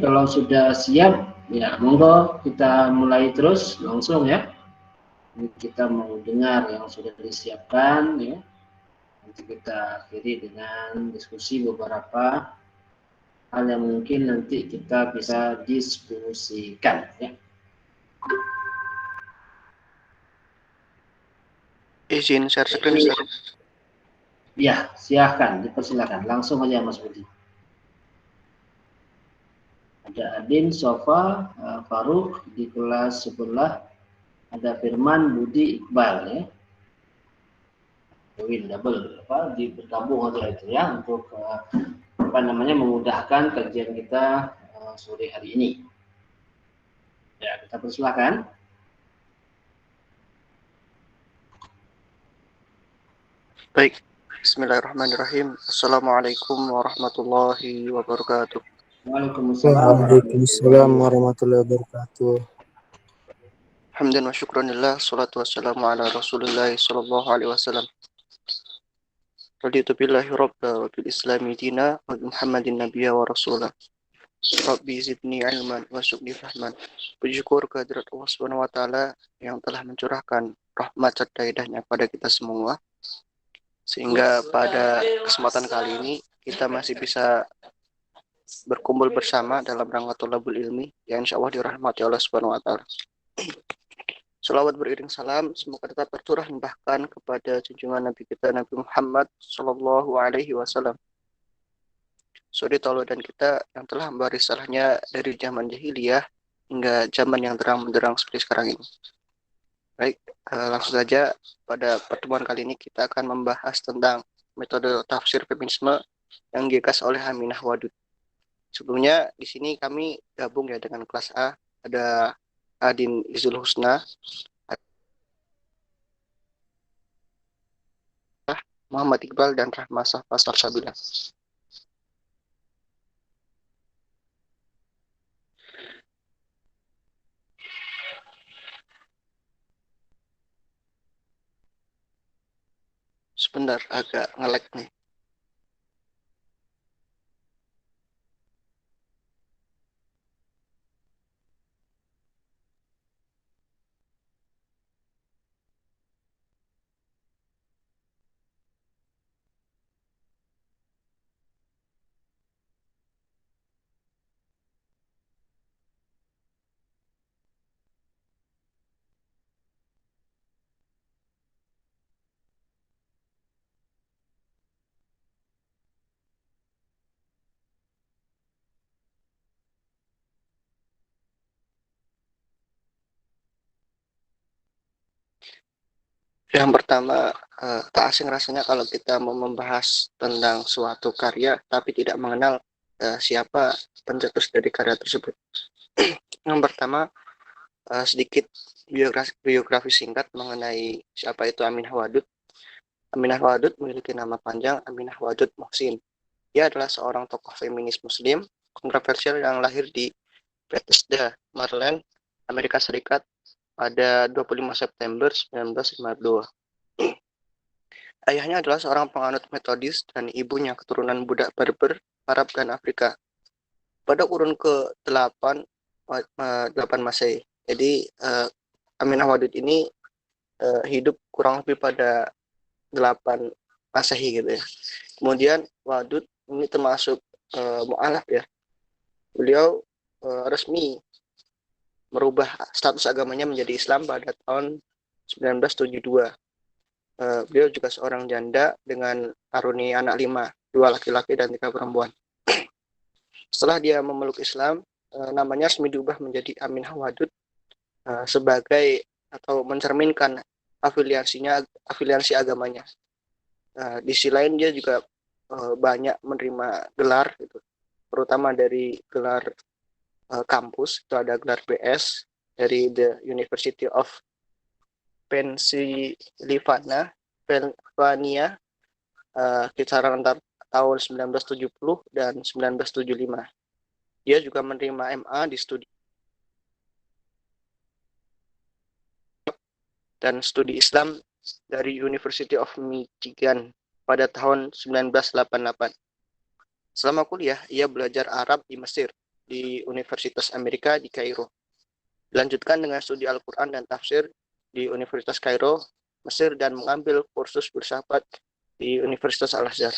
kalau sudah siap, ya monggo kita mulai terus langsung ya. Ini kita mau dengar yang sudah disiapkan ya. Nanti kita akhiri dengan diskusi beberapa hal yang mungkin nanti kita bisa diskusikan ya. Izin share screen, Ustaz. Ya, silahkan, dipersilakan. Langsung aja Mas Budi. Ada Adin, Sofa, Faruk di kelas sebelah. Ada Firman, Budi, Iqbal ya. Win double bergabung aja itu ya untuk memudahkan kajian kita sore hari ini. Ya, kita persilakan. Baik, Bismillahirrahmanirrahim. Assalamualaikum warahmatullahi wabarakatuh. Waalaikumsalam warahmatullahi wabarakatuh. Hamdan wa syukranillah, salatu wassalamu ala Rasulillah sallallahu alaihi wasallam. Raditu billahi rabba wa bil islami dina wa Muhammadin nabiyya wa rasulah. Rabbi zidni ilman wa syukni fahman. Bersyukur kehadirat Allah Subhanahu wa taala yang telah mencurahkan rahmat serta hidayahnya pada kita semua, sehingga pada kesempatan kali ini kita masih bisa berkumpul bersama dalam rangka thalabul ilmi yang insyaallah dirahmati Allah Subhanahu wa taala. Salawat beriring salam semoga tetap tercurah bahkan kepada junjungan Nabi kita Nabi Muhammad sallallahu alaihi wasallam, suri tauladan kita yang telah memberi risalahnya dari zaman jahiliyah hingga zaman yang terang benderang seperti sekarang ini. Baik, langsung saja pada pertemuan kali ini kita akan membahas tentang metode tafsir feminisme yang digagas oleh Aminah Wadud. Sebelumnya di sini kami gabung ya dengan kelas A, ada Adin Izul Husna, Muhammad Iqbal dan Rahma Safas Sabila. Sebentar, agak nge-lag nih. Yang pertama, tak asing rasanya kalau kita mau membahas tentang suatu karya tapi tidak mengenal siapa pencetus dari karya tersebut. Yang pertama, sedikit biografi singkat mengenai siapa itu Aminah Wadud. Aminah Wadud memiliki nama panjang Aminah Wadud Muhsin. Dia adalah seorang tokoh feminis muslim kontroversial yang lahir di Bethesda, Maryland, Amerika Serikat pada 25 September 1952. Ayahnya adalah seorang penganut Metodis dan ibunya keturunan Budak Berber, Arab dan Afrika. Pada kurun ke-8 Masehi. Jadi Aminah Wadud ini hidup kurang lebih pada 8 Masehi gitu ya. Kemudian Wadud ini termasuk mu'alaf ya. Beliau resmi merubah status agamanya menjadi Islam pada tahun 1972. Beliau juga seorang janda dengan karunia anak 5, 2 laki-laki dan 3 perempuan. Setelah dia memeluk Islam, namanya resmi diubah menjadi Aminah Wadud sebagai atau mencerminkan afiliasi agamanya. Di sisi lain dia juga banyak menerima gelar gitu, terutama dari gelar kampus. Itu ada gelar BS dari The University of Pennsylvania kisaran antara tahun 1970 dan 1975. Dia juga menerima MA di studi dan studi Islam dari University of Michigan pada tahun 1988. Selama kuliah, ia belajar Arab di Mesir di Universitas Amerika di Kairo. Dilanjutkan dengan studi Al-Quran dan tafsir di Universitas Kairo, Mesir, dan mengambil kursus filsafat di Universitas Al-Azhar.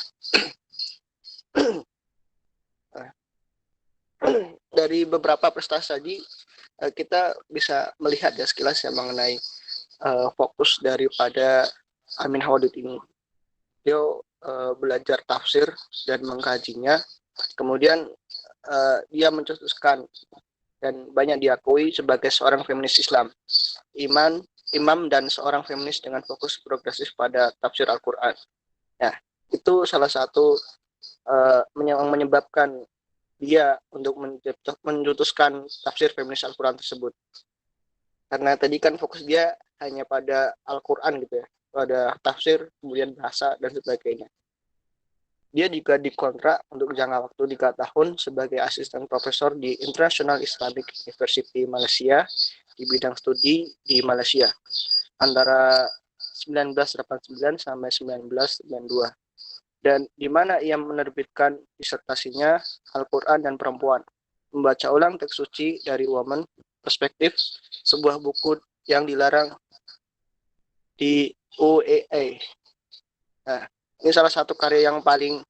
Dari beberapa prestasi tadi, kita bisa melihat ya sekilas ya mengenai fokus daripada Amin Hawadud ini. Dia belajar tafsir dan mengkajinya, kemudian dia mencetuskan dan banyak diakui sebagai seorang feminis Islam, imam dan seorang feminis dengan fokus progresif pada tafsir Al-Quran. Nah, itu salah satu yang menyebabkan dia untuk mencetuskan tafsir feminis Al-Quran tersebut. Karena tadi kan fokus dia hanya pada Al-Quran gitu ya, pada tafsir, kemudian bahasa, dan sebagainya. Dia juga dikontrak untuk jangka waktu 3 tahun sebagai asisten profesor di International Islamic University Malaysia di bidang studi di Malaysia antara 1989 sampai 1992, dan di mana ia menerbitkan disertasinya Al-Quran dan Perempuan, membaca ulang teks suci dari Woman Perspektif, sebuah buku yang dilarang di UEA. Nah, ini salah satu karya yang paling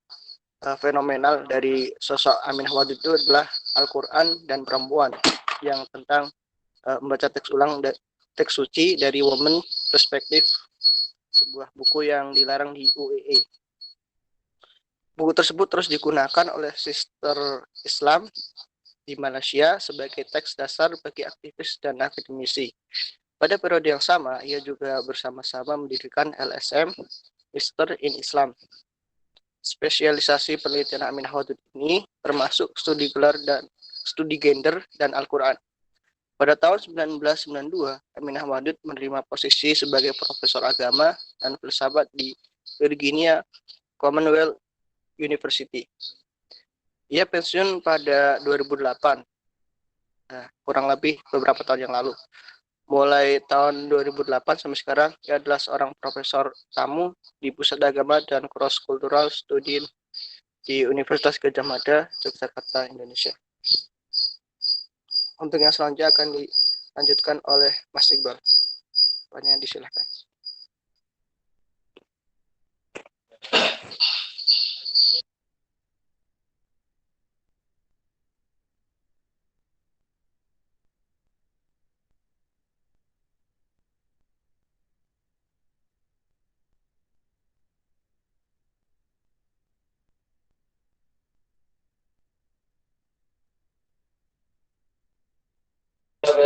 fenomenal dari sosok Amin Hawadud itu adalah Al-Quran dan Perempuan, yang tentang membaca teks ulang teks suci dari Woman Perspektif, sebuah buku yang dilarang di UEA. Buku tersebut terus digunakan oleh Sister Islam di Malaysia sebagai teks dasar bagi aktivis dan akademisi. Pada periode yang sama, ia juga bersama-sama mendirikan LSM, Sister in Islam. Spesialisasi penelitian Amin Hawadud ini termasuk studi gelar dan studi gender dan Al-Quran. Pada tahun 1992, Amin Hawadud menerima posisi sebagai profesor agama dan filsafat di Virginia Commonwealth University. Ia pensiun pada 2008, kurang lebih beberapa tahun yang lalu. Mulai tahun 2008 sampai sekarang, ia adalah seorang profesor tamu di Pusat Agama dan Cross Cultural Study di Universitas Gadjah Mada, Yogyakarta, Indonesia. Untuk yang selanjutnya akan dilanjutkan oleh Mas Iqbal. Banyak disilahkan.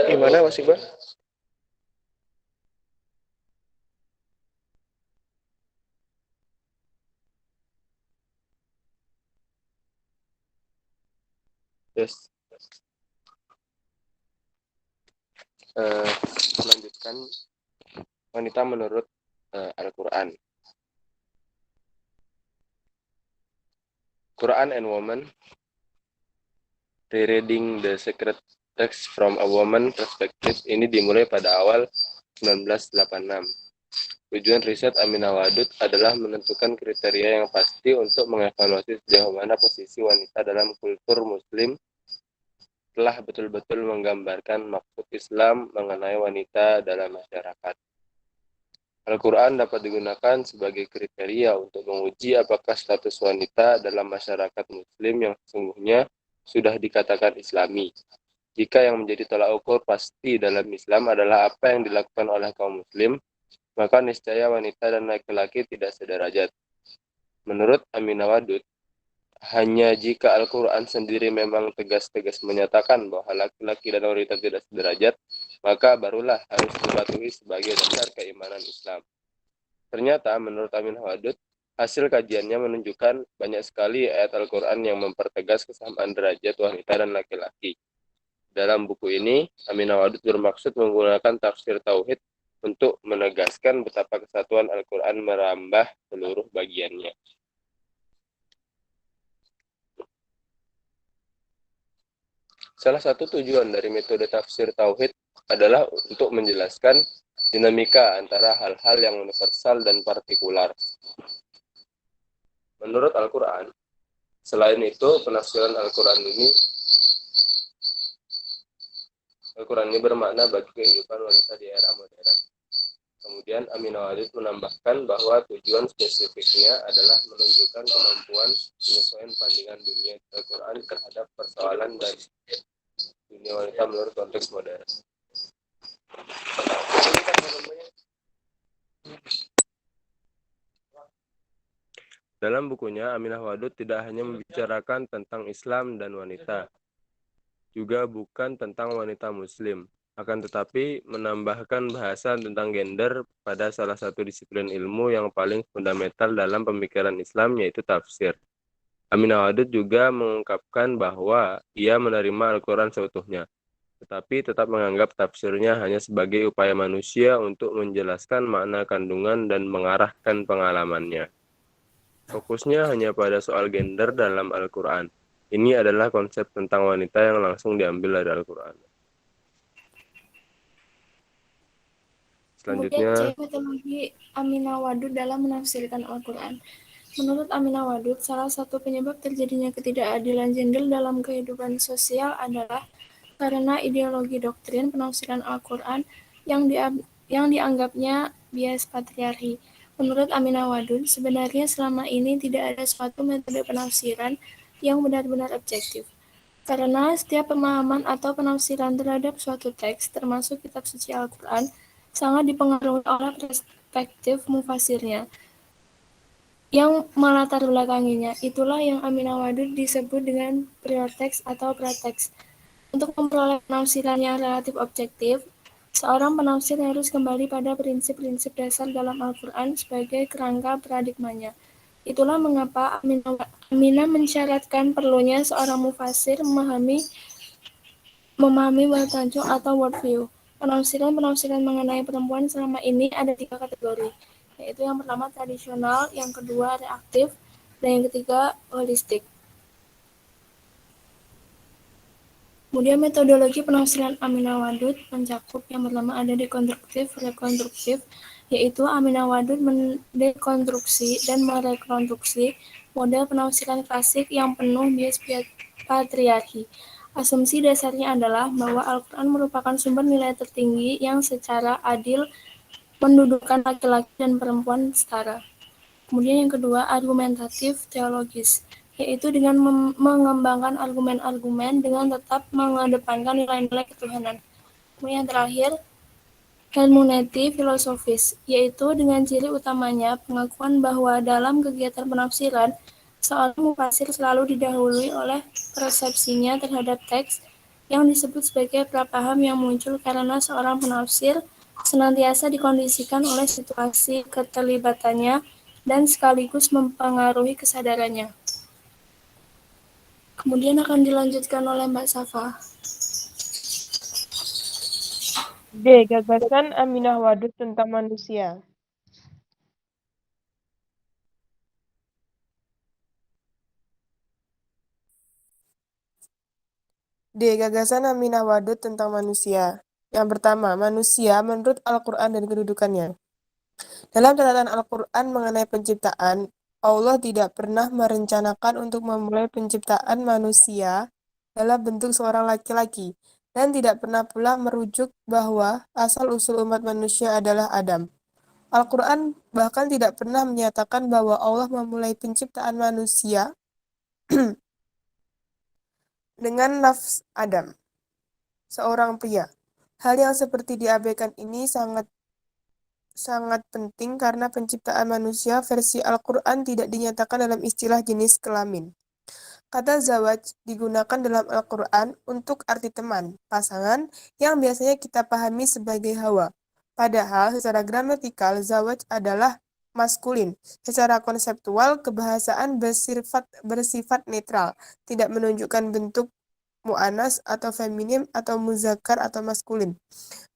Gimana Mas Iqbal? Yes. Melanjutkan wanita menurut Al-Quran. Quran and Woman. Rereading the Sacred Text from a Woman Perspective ini dimulai pada awal 1986. Tujuan riset Amin Hawadud adalah menentukan kriteria yang pasti untuk mengevaluasi sejauh mana posisi wanita dalam kultur Muslim telah betul-betul menggambarkan maksud Islam mengenai wanita dalam masyarakat. Al-Quran dapat digunakan sebagai kriteria untuk menguji apakah status wanita dalam masyarakat Muslim yang sesungguhnya sudah dikatakan Islami. Jika yang menjadi tolak ukur pasti dalam Islam adalah apa yang dilakukan oleh kaum Muslim, maka niscaya wanita dan laki-laki tidak sederajat. Menurut Amin Hawadud, hanya jika Al-Quran sendiri memang tegas-tegas menyatakan bahwa laki-laki dan wanita tidak sederajat, maka barulah harus dipatuhi sebagai dasar keimanan Islam. Ternyata, menurut Amin Hawadud, hasil kajiannya menunjukkan banyak sekali ayat Al-Quran yang mempertegas kesamaan derajat wanita dan laki-laki. Dalam buku ini, Amin Hawadud bermaksud menggunakan tafsir Tauhid untuk menegaskan betapa kesatuan Al-Quran merambah seluruh bagiannya. Salah satu tujuan dari metode tafsir Tauhid adalah untuk menjelaskan dinamika antara hal-hal yang universal dan partikular. Menurut Al-Quran, Selain itu, penafsiran Al-Quran ini bermakna bagi kehidupan wanita di era modern. Kemudian Aminah Wadud menambahkan bahwa tujuan spesifiknya adalah menunjukkan kemampuan penyesuaian pandangan dunia Al-Quran terhadap persoalan dan dunia wanita menurut konteks modern. Dalam bukunya, Aminah Wadud tidak hanya membicarakan tentang Islam dan wanita, juga bukan tentang wanita muslim, akan tetapi menambahkan bahasan tentang gender pada salah satu disiplin ilmu yang paling fundamental dalam pemikiran Islam, yaitu tafsir. Aminah Wadud juga mengungkapkan bahwa ia menerima Al-Quran seutuhnya, tetapi tetap menganggap tafsirnya hanya sebagai upaya manusia untuk menjelaskan makna kandungan dan mengarahkan pengalamannya. Fokusnya hanya pada soal gender dalam Al-Quran. Ini adalah konsep tentang wanita yang langsung diambil dari Al-Quran. Kemudian Selanjutnya, metodologi Aminah Wadud dalam menafsirkan Al-Quran. Menurut Aminah Wadud, salah satu penyebab terjadinya ketidakadilan gender dalam kehidupan sosial adalah karena ideologi doktrin penafsiran Al-Quran yang dianggapnya bias patriarki. Menurut Aminah Wadud, sebenarnya selama ini tidak ada suatu metode penafsiran yang benar-benar objektif. Karena setiap pemahaman atau penafsiran terhadap suatu teks, termasuk kitab suci Al-Quran, sangat dipengaruhi oleh perspektif mufasirnya yang melatar belakanginya. Itulah yang Aminah Wadud disebut dengan prior text atau prateks. Untuk memperoleh penafsiran yang relatif objektif, seorang penafsir harus kembali pada prinsip-prinsip dasar dalam Al-Quran sebagai kerangka paradigmanya. Itulah mengapa Aminah mensyaratkan perlunya seorang mufasir memahami worldview atau worldview. Penafsiran mengenai perempuan selama ini ada 3 kategori, yaitu yang pertama tradisional, yang kedua reaktif, dan yang ketiga holistik. Kemudian metodologi penafsiran Aminah Wadud mencakup yang pertama ada dekonstruktif, rekonstruktif, yaitu Aminah Wadud mendekonstruksi dan merekonstruksi model penafsiran klasik yang penuh bias patriarki. Asumsi dasarnya adalah bahwa Al-Quran merupakan sumber nilai tertinggi yang secara adil mendudukkan laki-laki dan perempuan setara. Kemudian yang kedua, argumentatif teologis, yaitu dengan mengembangkan argumen-argumen dengan tetap mengedepankan nilai-nilai ketuhanan. Kemudian yang terakhir, hermeneutik filosofis, yaitu dengan ciri utamanya pengakuan bahwa dalam kegiatan penafsiran, seorang mufasir selalu didahului oleh persepsinya terhadap teks yang disebut sebagai prapaham yang muncul karena seorang penafsir senantiasa dikondisikan oleh situasi keterlibatannya dan sekaligus mempengaruhi kesadarannya. Kemudian akan dilanjutkan oleh Mbak Safa. D. Gagasan Aminah Wadud tentang manusia. D. Gagasan Aminah Wadud tentang manusia. Yang pertama, manusia menurut Al-Quran dan kedudukannya. Dalam catatan Al-Quran mengenai penciptaan, Allah tidak pernah merencanakan untuk memulai penciptaan manusia dalam bentuk seorang laki-laki, dan tidak pernah pula merujuk bahwa asal-usul umat manusia adalah Adam. Al-Quran bahkan tidak pernah menyatakan bahwa Allah memulai penciptaan manusia dengan nafs Adam, seorang pria. Hal yang seperti diabaikan ini sangat penting karena penciptaan manusia versi Al-Quran tidak dinyatakan dalam istilah jenis kelamin. Kata zawaj digunakan dalam Al-Quran untuk arti teman, pasangan, yang biasanya kita pahami sebagai hawa. Padahal secara gramatikal zawaj adalah maskulin. Secara konseptual, kebahasaan bersifat netral, tidak menunjukkan bentuk mu'anas atau feminim atau muzakkar atau maskulin.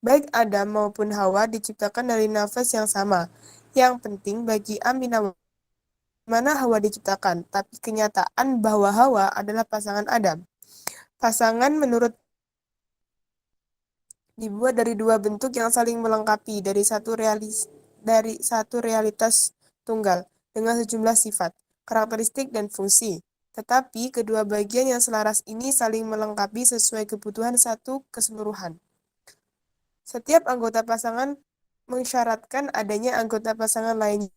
Baik Adam maupun Hawa diciptakan dari nafas yang sama. Yang penting bagi Aminah mana Hawa diciptakan, tapi kenyataan bahwa Hawa adalah pasangan Adam. Pasangan menurut dibuat dari 2 bentuk yang saling melengkapi dari satu realitas tunggal dengan sejumlah sifat, karakteristik dan fungsi. Tetapi kedua bagian yang selaras ini saling melengkapi sesuai kebutuhan satu keseluruhan. Setiap anggota pasangan mensyaratkan adanya anggota pasangan lain.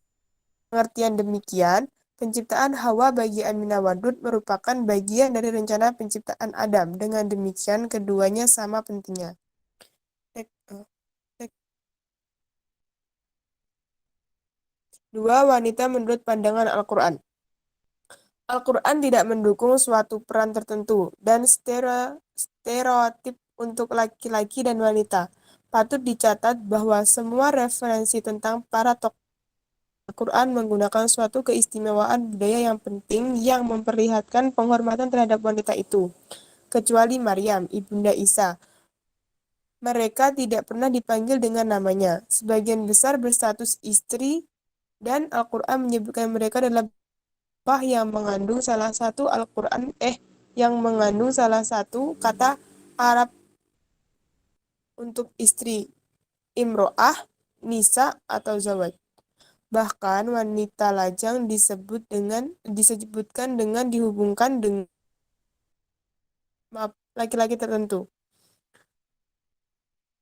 Pengertian demikian, penciptaan Hawa bagi Aminah Wadud merupakan bagian dari rencana penciptaan Adam. Dengan demikian, keduanya sama pentingnya. 2. Wanita menurut pandangan Al-Quran. Al-Quran tidak mendukung suatu peran tertentu dan stereotip untuk laki-laki dan wanita. Patut dicatat bahwa semua referensi tentang para tokoh Al-Quran menggunakan suatu keistimewaan budaya yang penting yang memperlihatkan penghormatan terhadap wanita itu, kecuali Maryam, ibunda Isa. Mereka tidak pernah dipanggil dengan namanya. Sebagian besar berstatus istri dan Al-Quran menyebutkan mereka dalam yang mengandung salah satu kata Arab untuk istri, imro'ah, nisa atau zawaj. Bahkan wanita lajang disebutkan dengan dihubungkan dengan laki-laki tertentu.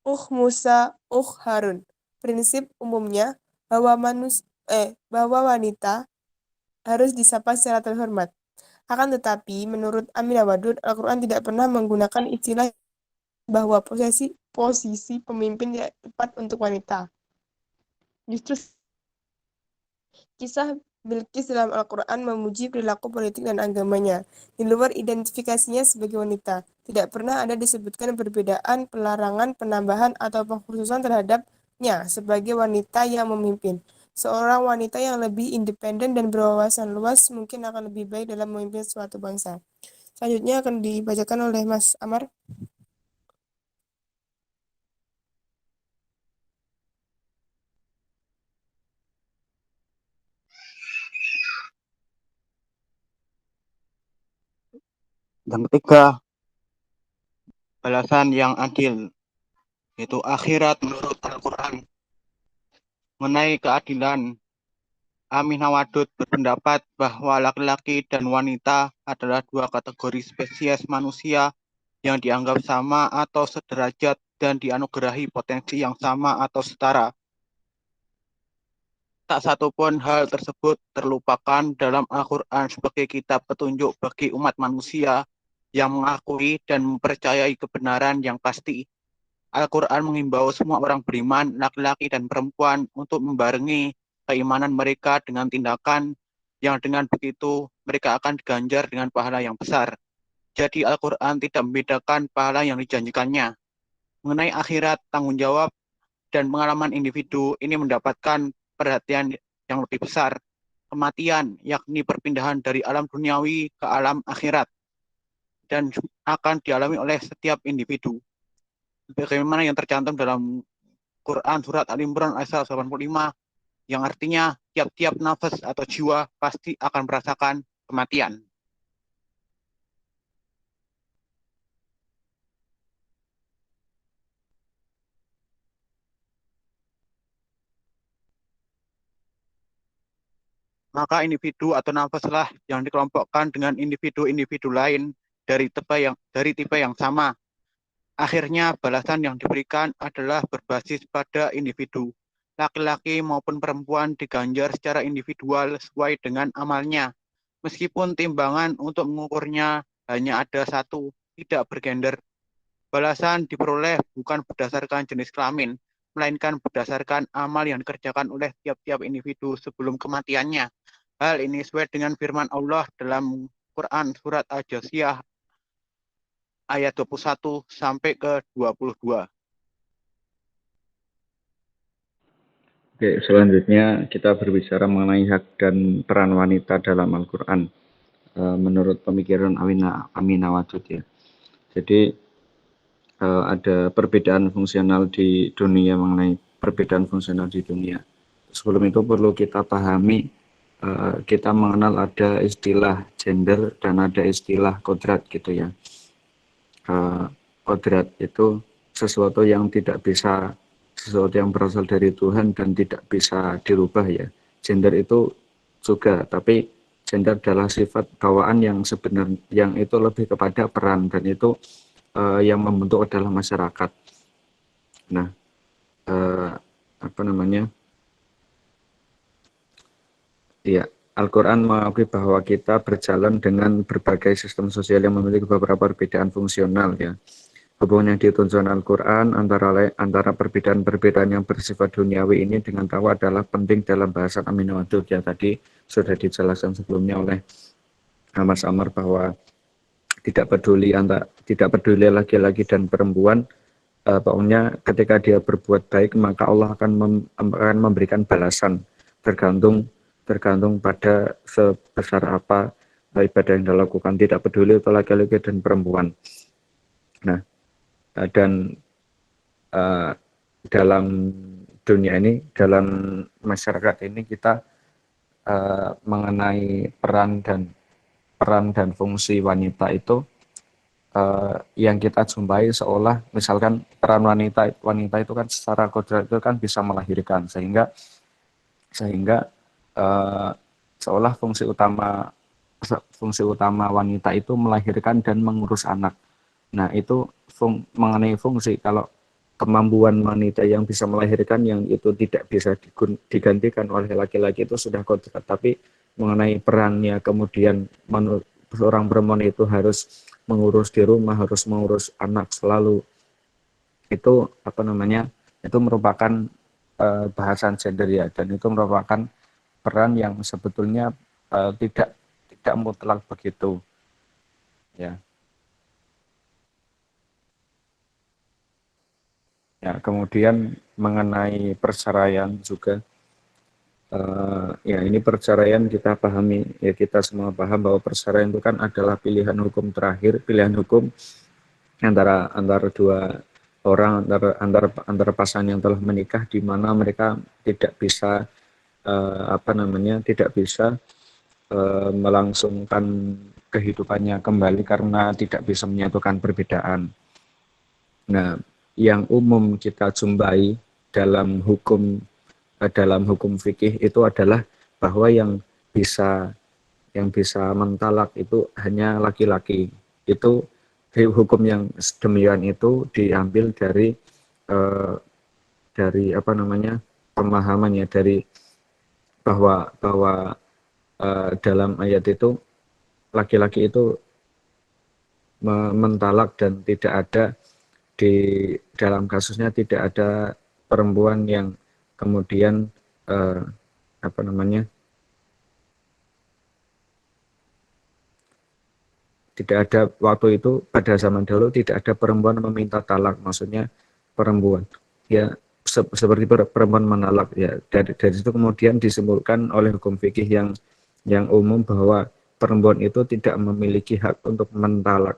Musa, Harun. Prinsip umumnya bahwa wanita harus disapa secara terhormat. Akan tetapi, menurut Aminah Wadud, Al-Quran tidak pernah menggunakan istilah bahwa posisi pemimpin tidak tepat untuk wanita. Justru kisah Bilqis dalam Al-Quran memuji perilaku politik dan agamanya. Di luar identifikasinya sebagai wanita, tidak pernah ada disebutkan perbedaan, pelarangan, penambahan, atau pengkhususan terhadapnya sebagai wanita yang memimpin. Seorang wanita yang lebih independen dan berwawasan luas mungkin akan lebih baik dalam memimpin suatu bangsa. Selanjutnya akan dibacakan oleh Mas Amar. Yang ketiga, balasan yang adil, yaitu akhirat menurut Al-Quran. Mengenai keadilan, Aminah Wadud berpendapat bahwa laki-laki dan wanita adalah dua kategori spesies manusia yang dianggap sama atau sederajat dan dianugerahi potensi yang sama atau setara. Tak satu pun hal tersebut terlupakan dalam Al-Quran sebagai kitab petunjuk bagi umat manusia yang mengakui dan mempercayai kebenaran yang pasti. Al-Quran mengimbau semua orang beriman, laki-laki dan perempuan, untuk membarengi keimanan mereka dengan tindakan yang dengan begitu mereka akan diganjar dengan pahala yang besar. Jadi Al-Quran tidak membedakan pahala yang dijanjikannya. Mengenai akhirat, tanggung jawab dan pengalaman individu ini mendapatkan perhatian yang lebih besar. Kematian, yakni perpindahan dari alam duniawi ke alam akhirat, dan akan dialami oleh setiap individu. Bagaimana yang tercantum dalam Quran surat Al-Imran ayat 85, yang artinya tiap-tiap nafas atau jiwa pasti akan merasakan kematian. Maka individu atau nafaslah yang dikelompokkan dengan individu-individu lain dari tipe yang sama. Akhirnya balasan yang diberikan adalah berbasis pada individu. Laki-laki maupun perempuan diganjar secara individual sesuai dengan amalnya. Meskipun timbangan untuk mengukurnya hanya ada satu, tidak bergender. Balasan diperoleh bukan berdasarkan jenis kelamin, melainkan berdasarkan amal yang dikerjakan oleh tiap-tiap individu sebelum kematiannya. Hal ini sesuai dengan firman Allah dalam Quran surat Al-Jasiyah ayat 21 sampai ke 22. Oke, selanjutnya kita berbicara mengenai hak dan peran wanita dalam Al-Quran. Menurut pemikiran Aminah Wadud ya. Jadi ada perbedaan fungsional di dunia, mengenai perbedaan fungsional di dunia. Sebelum itu perlu kita pahami, kita mengenal ada istilah gender dan ada istilah kodrat gitu ya. Kodrat itu sesuatu yang berasal dari Tuhan dan tidak bisa dirubah ya. Gender itu juga, tapi gender adalah sifat bawaan yang sebenarnya, yang itu lebih kepada peran, dan itu yang membentuk adalah masyarakat. Nah, apa namanya? Ya, Al-Quran mengakui bahwa kita berjalan dengan berbagai sistem sosial yang memiliki beberapa perbedaan fungsional, ya. Hubungan yang ditunjukkan Al-Quran antara perbedaan-perbedaan yang bersifat duniawi ini dengan tawa adalah penting dalam bahasan Amin Wadud, ya. Tadi sudah dijelaskan sebelumnya oleh Mas Amar bahwa tidak peduli laki-laki dan perempuan, pokoknya ketika dia berbuat baik maka Allah akan memberikan balasan tergantung pada sebesar apa ibadah yang dilakukan, tidak peduli itu laki-laki dan perempuan. Nah, dan dalam dunia ini, dalam masyarakat ini, kita mengenai peran dan fungsi wanita itu yang kita jumpai seolah misalkan peran wanita itu kan secara kodrat itu kan bisa melahirkan, sehingga seolah fungsi utama wanita itu melahirkan dan mengurus anak. Nah, itu mengenai fungsi, kalau kemampuan wanita yang bisa melahirkan yang itu tidak bisa digantikan oleh laki-laki itu sudah kodrat, tapi mengenai perannya kemudian seorang perempuan itu harus mengurus di rumah, harus mengurus anak selalu, itu apa namanya, itu merupakan bahasan gender, ya, dan itu merupakan peran yang sebetulnya tidak mutlak begitu, ya. Ya, kemudian mengenai perceraian juga, ya ini perceraian kita pahami, ya kita semua paham bahwa perceraian itu kan adalah pilihan hukum terakhir, pilihan hukum antara dua orang, antara pasangan yang telah menikah, di mana mereka tidak bisa tidak bisa melangsungkan kehidupannya kembali karena tidak bisa menyatukan perbedaan. Nah, yang umum kita jumpai dalam hukum fikih itu adalah bahwa yang bisa mentalak itu hanya laki-laki. Itu hukum yang demikian itu diambil dari apa namanya, pemahamannya, dari bahwa dalam ayat itu laki-laki itu mentalak, dan tidak ada di dalam kasusnya tidak ada perempuan yang kemudian apa namanya, tidak ada waktu itu, pada zaman dahulu tidak ada perempuan meminta talak, maksudnya perempuan ya seperti perempuan menalak, ya. Dari situ kemudian disimpulkan oleh hukum fikih yang umum bahwa perempuan itu tidak memiliki hak untuk mentalak,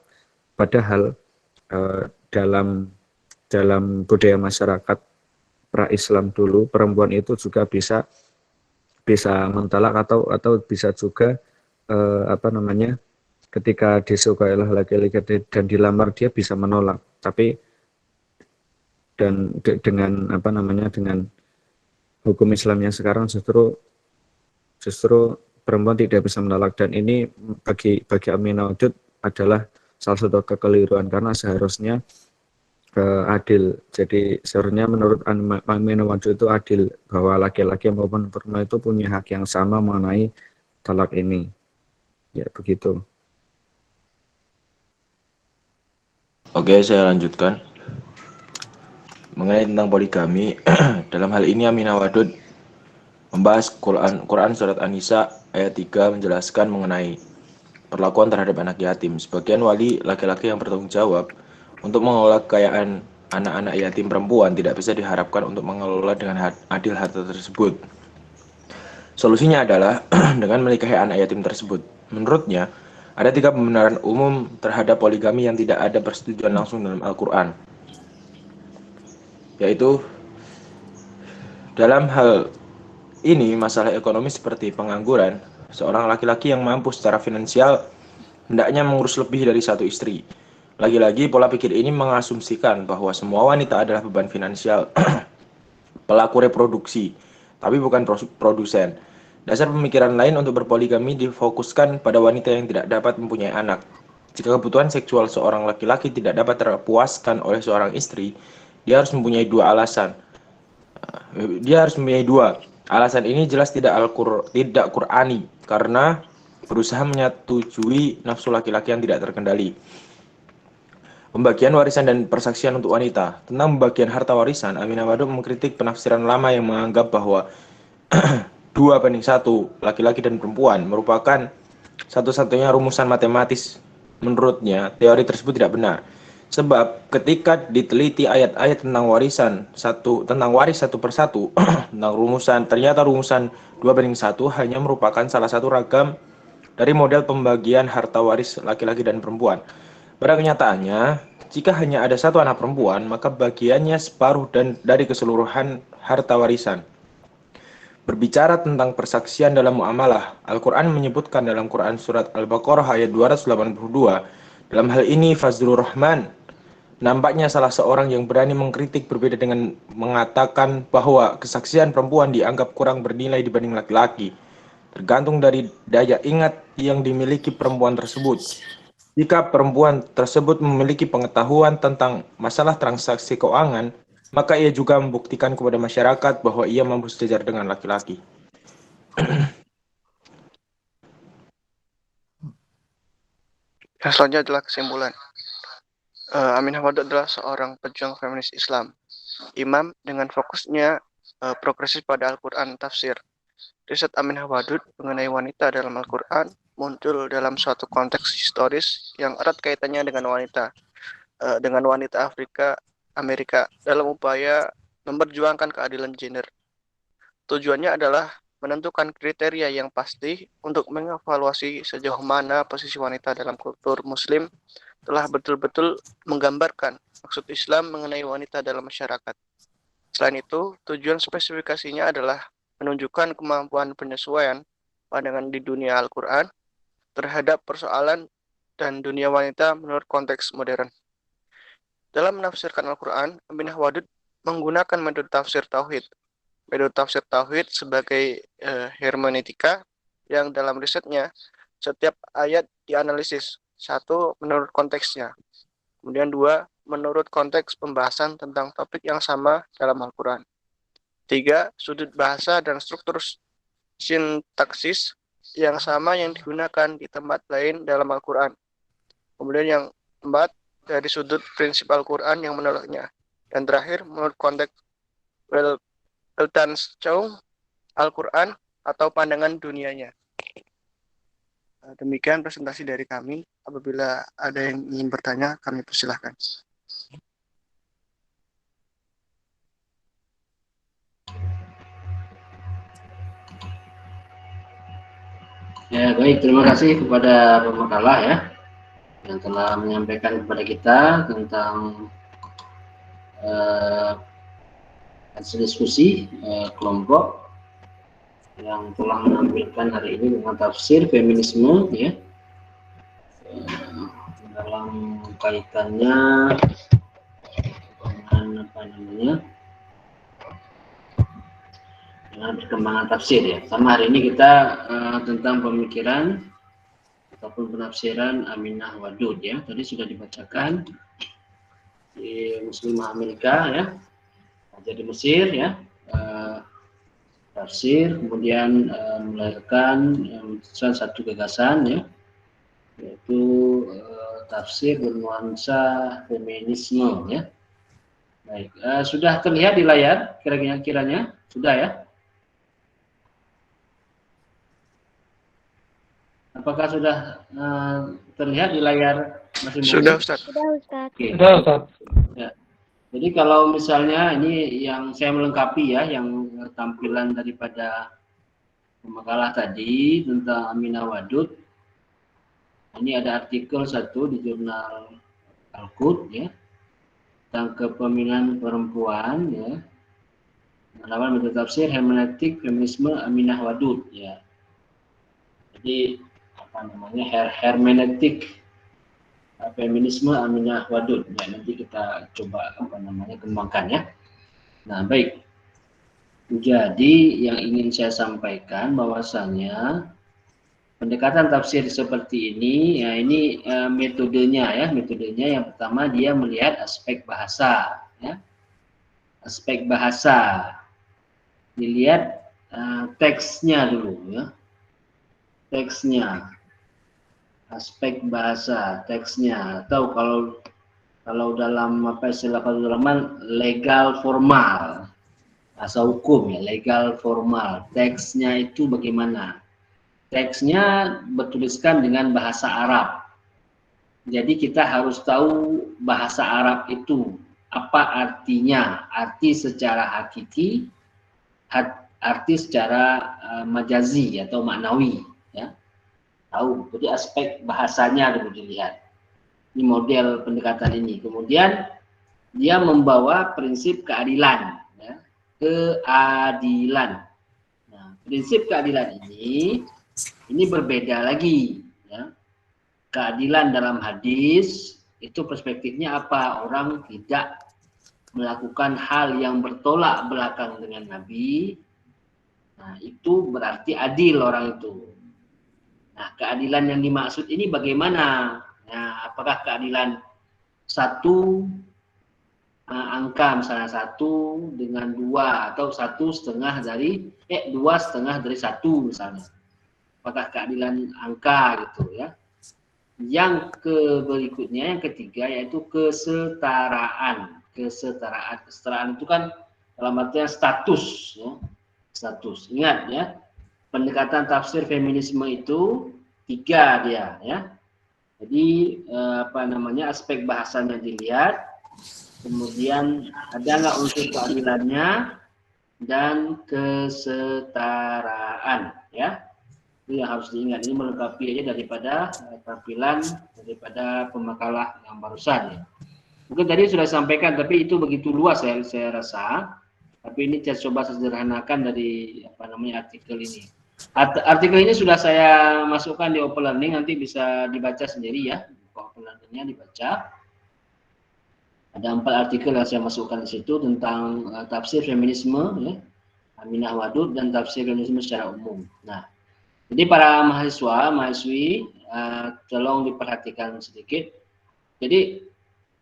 padahal dalam budaya masyarakat pra-Islam dulu, perempuan itu juga bisa mentalak atau bisa juga apa namanya, ketika disukai oleh laki-laki dan dilamar dia bisa menolak, tapi dengan apa namanya, dengan hukum Islam yang sekarang justru perempuan tidak bisa menolak, dan ini bagi Amin Wadud adalah salah satu kekeliruan, karena seharusnya adil. Jadi seharusnya menurut Amin Wadud itu adil, bahwa laki-laki maupun perempuan itu punya hak yang sama mengenai talak ini. Ya, begitu. Oke, saya lanjutkan. Mengenai tentang poligami, dalam hal ini Amin Wadud membahas Quran surat An-Nisa ayat 3 menjelaskan mengenai perlakuan terhadap anak yatim. Sebagian wali laki-laki yang bertanggung jawab untuk mengelola kekayaan anak-anak yatim perempuan tidak bisa diharapkan untuk mengelola dengan adil harta tersebut. Solusinya adalah dengan menikahi anak yatim tersebut. Menurutnya, ada 3 pembenaran umum terhadap poligami yang tidak ada persetujuan langsung dalam Al-Quran, yaitu dalam hal ini masalah ekonomi seperti pengangguran, seorang laki-laki yang mampu secara finansial hendaknya mengurus lebih dari 1 istri. Lagi-lagi pola pikir ini mengasumsikan bahwa semua wanita adalah beban finansial, pelaku reproduksi, tapi bukan produsen. Dasar pemikiran lain untuk berpoligami difokuskan pada wanita yang tidak dapat mempunyai anak. Jika kebutuhan seksual seorang laki-laki tidak dapat terpuaskan oleh seorang istri, dia harus mempunyai dua alasan. Alasan ini jelas tidak Qur'ani karena berusaha menyetujui nafsu laki-laki yang tidak terkendali. Pembagian warisan dan persaksian untuk wanita. Tentang pembagian harta warisan, Aminah Wadud mengkritik penafsiran lama yang menganggap bahwa 2:1 laki-laki dan perempuan merupakan satu-satunya rumusan matematis. Menurutnya, teori tersebut tidak benar. Sebab ketika diteliti ayat-ayat tentang waris satu persatu, ternyata rumusan 2:1 hanya merupakan salah satu ragam dari model pembagian harta waris laki-laki dan perempuan. Pada kenyataannya, jika hanya ada satu anak perempuan, maka bagiannya separuh dari keseluruhan harta warisan. Berbicara tentang persaksian dalam muamalah, Al-Quran menyebutkan dalam Quran Surat Al-Baqarah ayat 282, dalam hal ini Fazlur Rahman nampaknya salah seorang yang berani mengkritik berbeda dengan mengatakan bahwa kesaksian perempuan dianggap kurang bernilai dibanding laki-laki, tergantung dari daya ingat yang dimiliki perempuan tersebut. Jika perempuan tersebut memiliki pengetahuan tentang masalah transaksi keuangan, maka ia juga membuktikan kepada masyarakat bahwa ia mampu sejajar dengan laki-laki. Yang selanjutnya adalah kesimpulan. Aminah Wadud adalah seorang pejuang feminis Islam, imam dengan fokusnya progresif pada Al-Quran tafsir. Riset Aminah Wadud mengenai wanita dalam Al-Quran muncul dalam suatu konteks historis yang erat kaitannya dengan wanita Amerika dalam upaya memperjuangkan keadilan gender. Tujuannya adalah menentukan kriteria yang pasti untuk mengevaluasi sejauh mana posisi wanita dalam kultur muslim telah betul-betul menggambarkan maksud Islam mengenai wanita dalam masyarakat. Selain itu, tujuan spesifikasinya adalah menunjukkan kemampuan penyesuaian pandangan di dunia Al-Quran terhadap persoalan dan dunia wanita menurut konteks modern. Dalam menafsirkan Al-Quran, Aminah Wadud menggunakan metode tafsir tauhid. Metode tafsir tauhid sebagai hermeneutika yang dalam risetnya setiap ayat dianalisis. 1. Menurut konteksnya. Kemudian 2. Menurut konteks pembahasan tentang topik yang sama dalam Al-Quran. 3. Sudut bahasa dan struktur sintaksis yang sama yang digunakan di tempat lain dalam Al-Quran. Kemudian yang 4. Dari sudut prinsip Al-Quran yang menolaknya. Dan terakhir, menurut konteks Weltanschauung Al-Quran atau pandangan dunianya. Demikian presentasi dari kami. Apabila ada yang ingin bertanya, kami persilahkan. Ya, baik. Terima kasih kepada pemakalah ya yang telah menyampaikan kepada kita tentang hasil diskusi kelompok yang telah menampilkan hari ini tentang tafsir feminisme ya dalam kaitannya dengan dengan perkembangan tafsir ya. Sama hari ini kita tentang pemikiran ataupun penafsiran Aminah Wadud ya. Tadi sudah dibacakan di Muslimah Amerika ya, jadi Mesir ya, tafsir, kemudian melahirkan satu gagasan ya, yaitu tafsir bernuansa feminisme ya. Baik, sudah terlihat di layar kiranya sudah ya? Apakah sudah terlihat di layar masing-masing? Sudah, Ustaz. Sudah, Ustaz. Oke. Sudah, Ustaz. Ya. Jadi kalau misalnya ini yang saya melengkapi ya, yang tampilan daripada makalah tadi tentang Aminah Wadud. Ini ada artikel satu di jurnal Al-Quds ya, tentang kepemimpinan perempuan ya. Menawan metode tafsir hermeneutik feminisme Aminah Wadud ya. Jadi apa namanya hermeneutik feminisme Aminah Wadud ya, nanti kita coba apa namanya kembangkan ya. Nah baik, Jadi yang ingin saya sampaikan bahwasanya pendekatan tafsir seperti ini, ya ini metodenya ya, metodenya yang pertama dia melihat aspek bahasa, ya, aspek bahasa, dilihat teksnya dulu ya, teksnya, aspek bahasa, teksnya, atau kalau dalam apa istilah kedalaman legal formal, bahasa hukum ya, legal formal, teksnya itu bagaimana? Teksnya bertuliskan dengan bahasa Arab. Jadi kita harus tahu bahasa Arab itu apa artinya, arti secara hakiki, arti secara majazi atau maknawi, ya. Tahu. Jadi aspek bahasanya dulu dilihat. Ini model pendekatan ini. Kemudian dia membawa prinsip keadilan, ya. Keadilan. Nah, prinsip keadilan ini berbeda lagi, ya. Keadilan dalam hadis itu perspektifnya apa? Orang tidak melakukan hal yang bertolak belakang dengan Nabi. Nah, itu berarti adil orang itu. Nah, keadilan yang dimaksud ini bagaimana? Nah, apakah keadilan satu angka misalnya 1 dengan 2 atau 1/2 dari 2/2 dari 1 misalnya. Apakah keadilan angka gitu ya. Yang berikutnya yang ketiga yaitu kesetaraan. Kesetaraan itu kan dalam artian status ya. Status. Ingat ya. Pendekatan tafsir feminisme itu 3 dia ya. Jadi aspek bahasanya dilihat, kemudian ada nggak unsur keadilannya dan kesetaraan ya. Itu yang harus diingat. Ini melengkapi aja daripada tampilan daripada pemakalah yang barusan ya. Mungkin tadi sudah sampaikan, tapi itu begitu luas saya rasa. Tapi ini saya coba sederhanakan dari artikel ini. Artikel ini sudah saya masukkan di Open Learning, nanti bisa dibaca sendiri ya. Open Learning-nya dibaca. Ada 4 artikel yang saya masukkan di situ tentang tafsir feminisme ya, Aminah Wadud, dan tafsir feminisme secara umum. Nah, jadi para mahasiswi, tolong diperhatikan sedikit. Jadi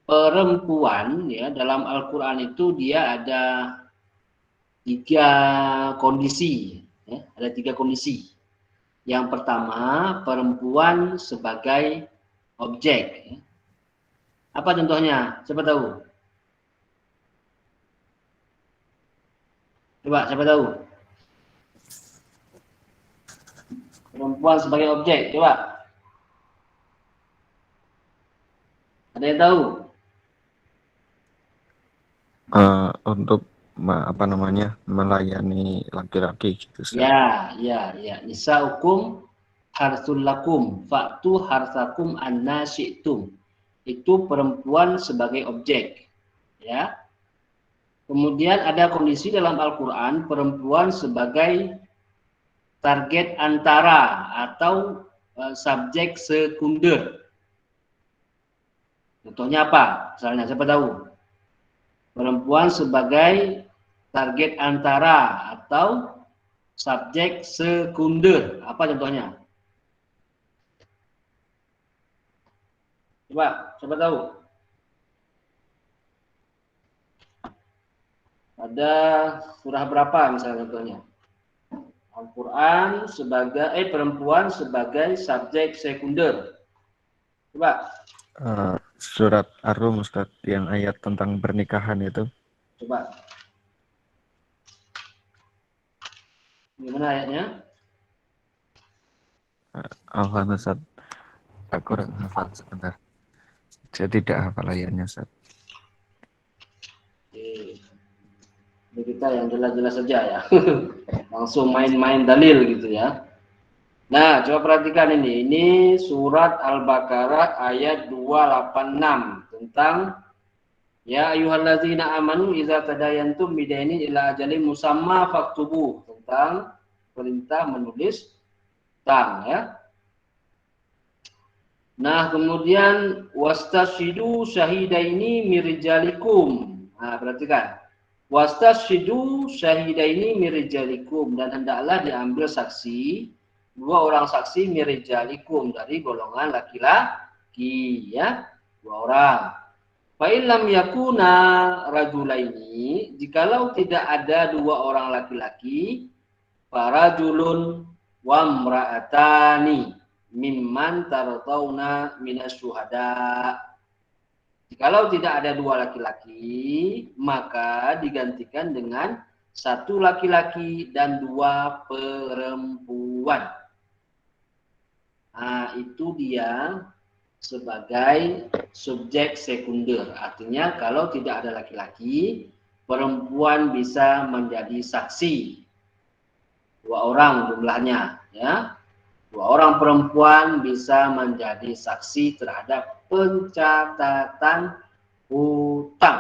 perempuan ya dalam Al-Quran itu dia ada 3 kondisi. Ya, ada 3 kondisi. Yang pertama, perempuan sebagai objek. Ya. Apa contohnya? Siapa tahu? Coba, siapa tahu? Perempuan sebagai objek, coba. Ada yang tahu? Untuk melayani laki-laki gitu. Ya. Nisa hukum harsul lakum fa'tu harsakum anna syi'tum. Itu perempuan sebagai objek. Ya. Kemudian ada kondisi dalam Al-Qur'an perempuan sebagai target antara atau subjek sekunder. Contohnya apa? Misalnya siapa tahu? Perempuan sebagai target antara atau subjek sekunder. Apa contohnya? Coba, siapa tahu? Ada surah berapa misalnya contohnya? Al-Quran sebagai perempuan sebagai subjek sekunder. Coba. Surat Ar-Rum, Ustaz, yang ayat tentang pernikahan itu. Coba. Gimana ayatnya? Alhamdulillah, Ustaz. Aku kurang hafal sebentar. Saya tidak hafal ayatnya, Ustaz. Oke. Ini kita yang jelas-jelas saja ya. Langsung main-main dalil gitu ya. Nah, coba perhatikan ini. Ini surat Al-Baqarah ayat 286 tentang ya ayyuhallazina amanu idza tadayantum bidainin ila ajalin musamma faktubuh, tentang perintah menulis utang ya. Nah, kemudian wastashidu syahidaini mirjalikum. Nah, perhatikan. Wastashidu syahidaini mirijalikum, dan hendaklah diambil saksi, 2 orang saksi mirijalikum, dari golongan laki-laki, ya, 2 orang. Fa illam yakuna rajulaini, jikalau tidak ada 2 orang laki-laki, farajulun wa imra'atani mimman tardawna minasyuhada. Jikalau tidak ada 2 laki-laki, maka digantikan dengan 1 laki-laki dan 2 perempuan. Nah, itu dia sebagai subjek sekunder. Artinya kalau tidak ada laki-laki, perempuan bisa menjadi saksi. 2 orang jumlahnya, ya. 2 orang perempuan bisa menjadi saksi terhadap pencatatan hutang.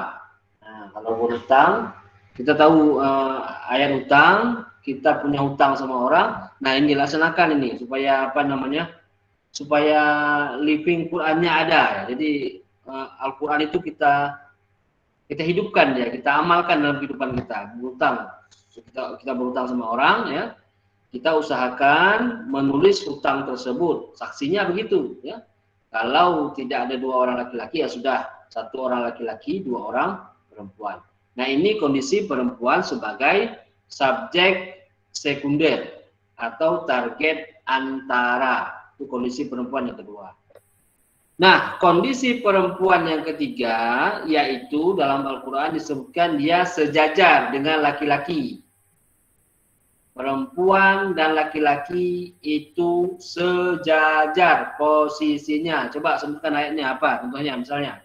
Nah, kalau berhutang, kita tahu ayat hutang, kita punya hutang sama orang. Nah, ini dilaksanakan ini supaya apa namanya? Supaya living Qurannya ada, ya. Jadi Al-Quran itu kita hidupkan, ya, kita amalkan dalam kehidupan kita. Berhutang, kita berhutang sama orang, ya. Kita usahakan menulis hutang tersebut. Saksinya begitu, ya. Kalau tidak ada 2 orang laki-laki, ya sudah, 1 orang laki-laki, 2 orang perempuan. Nah, ini kondisi perempuan sebagai subjek sekunder atau target antara. Itu kondisi perempuan yang kedua. Nah, kondisi perempuan yang ketiga, yaitu dalam Al-Quran disebutkan dia sejajar dengan laki-laki. Perempuan dan laki-laki itu sejajar posisinya. Coba sebutkan ayatnya apa? Contohnya misalnya.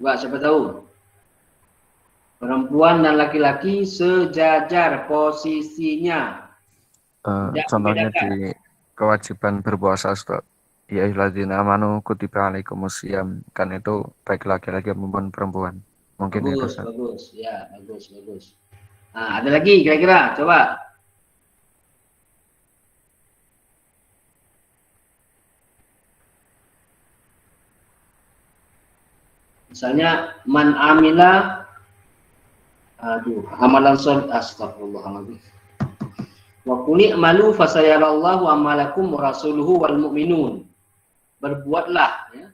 Coba siapa tahu? Perempuan dan laki-laki sejajar posisinya. Contohnya di kewajiban berpuasa, Ustaz. Ya ayyuhalladzina amanu kutiba alaikumusiyam, kan itu baik laki-laki maupun perempuan. Mungkin bagus, itu, bagus, ya, bagus. Nah, ada lagi kira-kira, coba. Misalnya, man amila, amalan soleh, astagfirullahaladzim. Wa qul i'malu fasayarallahu amalakum wa rasuluhu wal mu'minun. Berbuatlah, ya.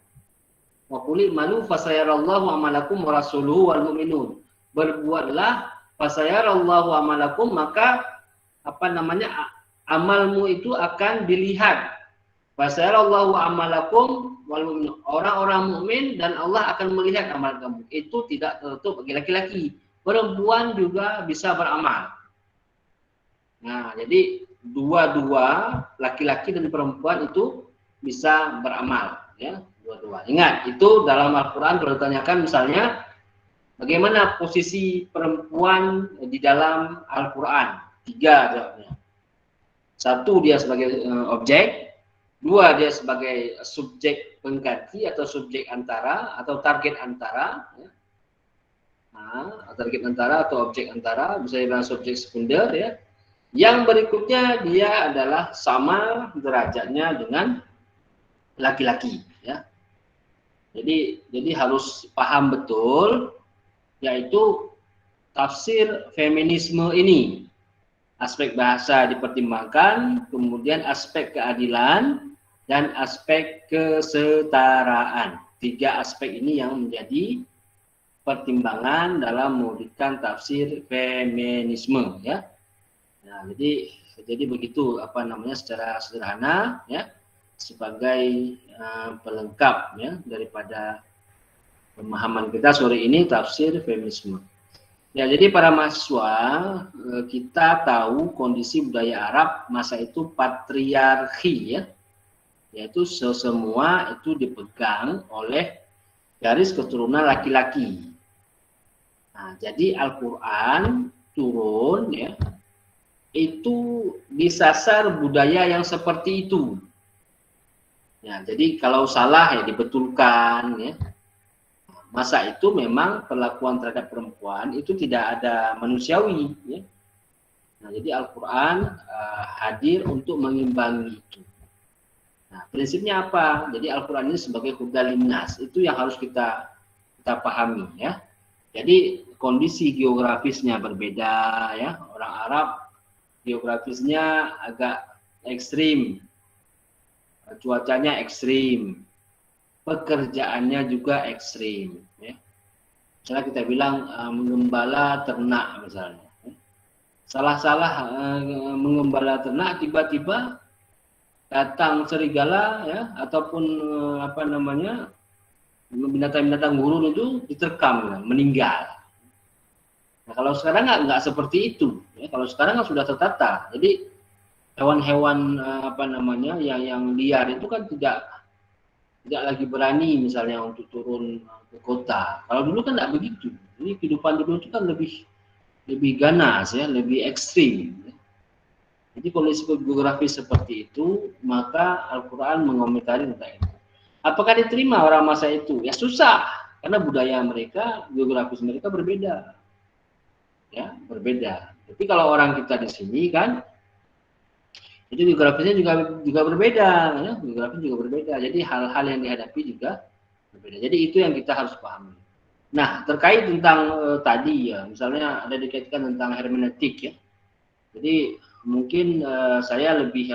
Wa qul i'malu fasayarallahu amalakum wa rasuluhu wal mu'minun. Berbuatlah fasayarallahu amalakum, maka amalmu itu akan dilihat. Fasayarallahu amalakum wal mu'minun. Orang-orang mukmin dan Allah akan melihat amal kamu. Itu tidak tertutup bagi laki-laki. Perempuan juga bisa beramal. Nah, jadi dua-dua laki-laki dan perempuan itu bisa beramal, ya, dua-dua. Ingat, itu dalam Al-Quran kalau ditanyakan misalnya bagaimana posisi perempuan di dalam Al-Quran, 3 jawabnya. 1 dia sebagai objek, 2 dia sebagai subjek pengganti atau subjek antara atau target antara, ya. Nah, target antara atau objek antara bisa dibilang subjek sekunder, ya. Yang berikutnya dia adalah sama derajatnya dengan laki-laki, ya. Jadi harus paham betul, yaitu tafsir feminisme ini. Aspek bahasa dipertimbangkan, kemudian aspek keadilan dan aspek kesetaraan. 3 aspek ini yang menjadi pertimbangan dalam mewujudkan tafsir feminisme, ya. Nah, jadi begitu secara sederhana, ya, sebagai pelengkap, ya, daripada pemahaman kita sore ini tafsir feminisme. Ya, jadi para mahasiswa, kita tahu kondisi budaya Arab masa itu patriarki, ya, yaitu semua itu dipegang oleh garis keturunan laki-laki. Nah, jadi Al-Quran turun, ya, itu disasar budaya yang seperti itu. Ya, jadi kalau salah ya dibetulkan, ya. Masa itu memang perlakuan terhadap perempuan itu tidak ada manusiawi, ya. Nah, jadi Al-Quran hadir untuk mengimbangi itu. Nah, prinsipnya apa? Jadi Al-Quran ini sebagai hudal linnas, itu yang harus kita kita pahami ya. Jadi kondisi geografisnya berbeda ya. Orang Arab geografisnya agak ekstrim, cuacanya ekstrim, pekerjaannya juga ekstrim. Ya. Misalnya kita bilang mengembala ternak misalnya. Salah-salah mengembala ternak, tiba-tiba datang serigala ya, ataupun binatang-binatang gurun itu diterkam, meninggal. Nah, kalau sekarang nggak seperti itu. Ya. Kalau sekarang kan sudah tertata. Jadi hewan-hewan yang liar itu kan tidak lagi berani misalnya untuk turun ke kota. Kalau dulu kan nggak begitu. Jadi kehidupan dulu itu kan lebih ganas ya, lebih ekstrim. Jadi kondisi geografis seperti itu, maka Al-Quran mengomentari tentang itu. Apakah diterima orang masa itu? Ya susah, karena budaya mereka, geografis mereka berbeda. Ya, berbeda. Tapi kalau orang kita di sini kan, itu geografisnya juga berbeda, ya, geografis juga berbeda. Jadi hal-hal yang dihadapi juga berbeda. Jadi itu yang kita harus pahami. Nah, terkait tentang tadi ya, misalnya ada dikaitkan tentang hermeneutik ya. Jadi mungkin saya lebih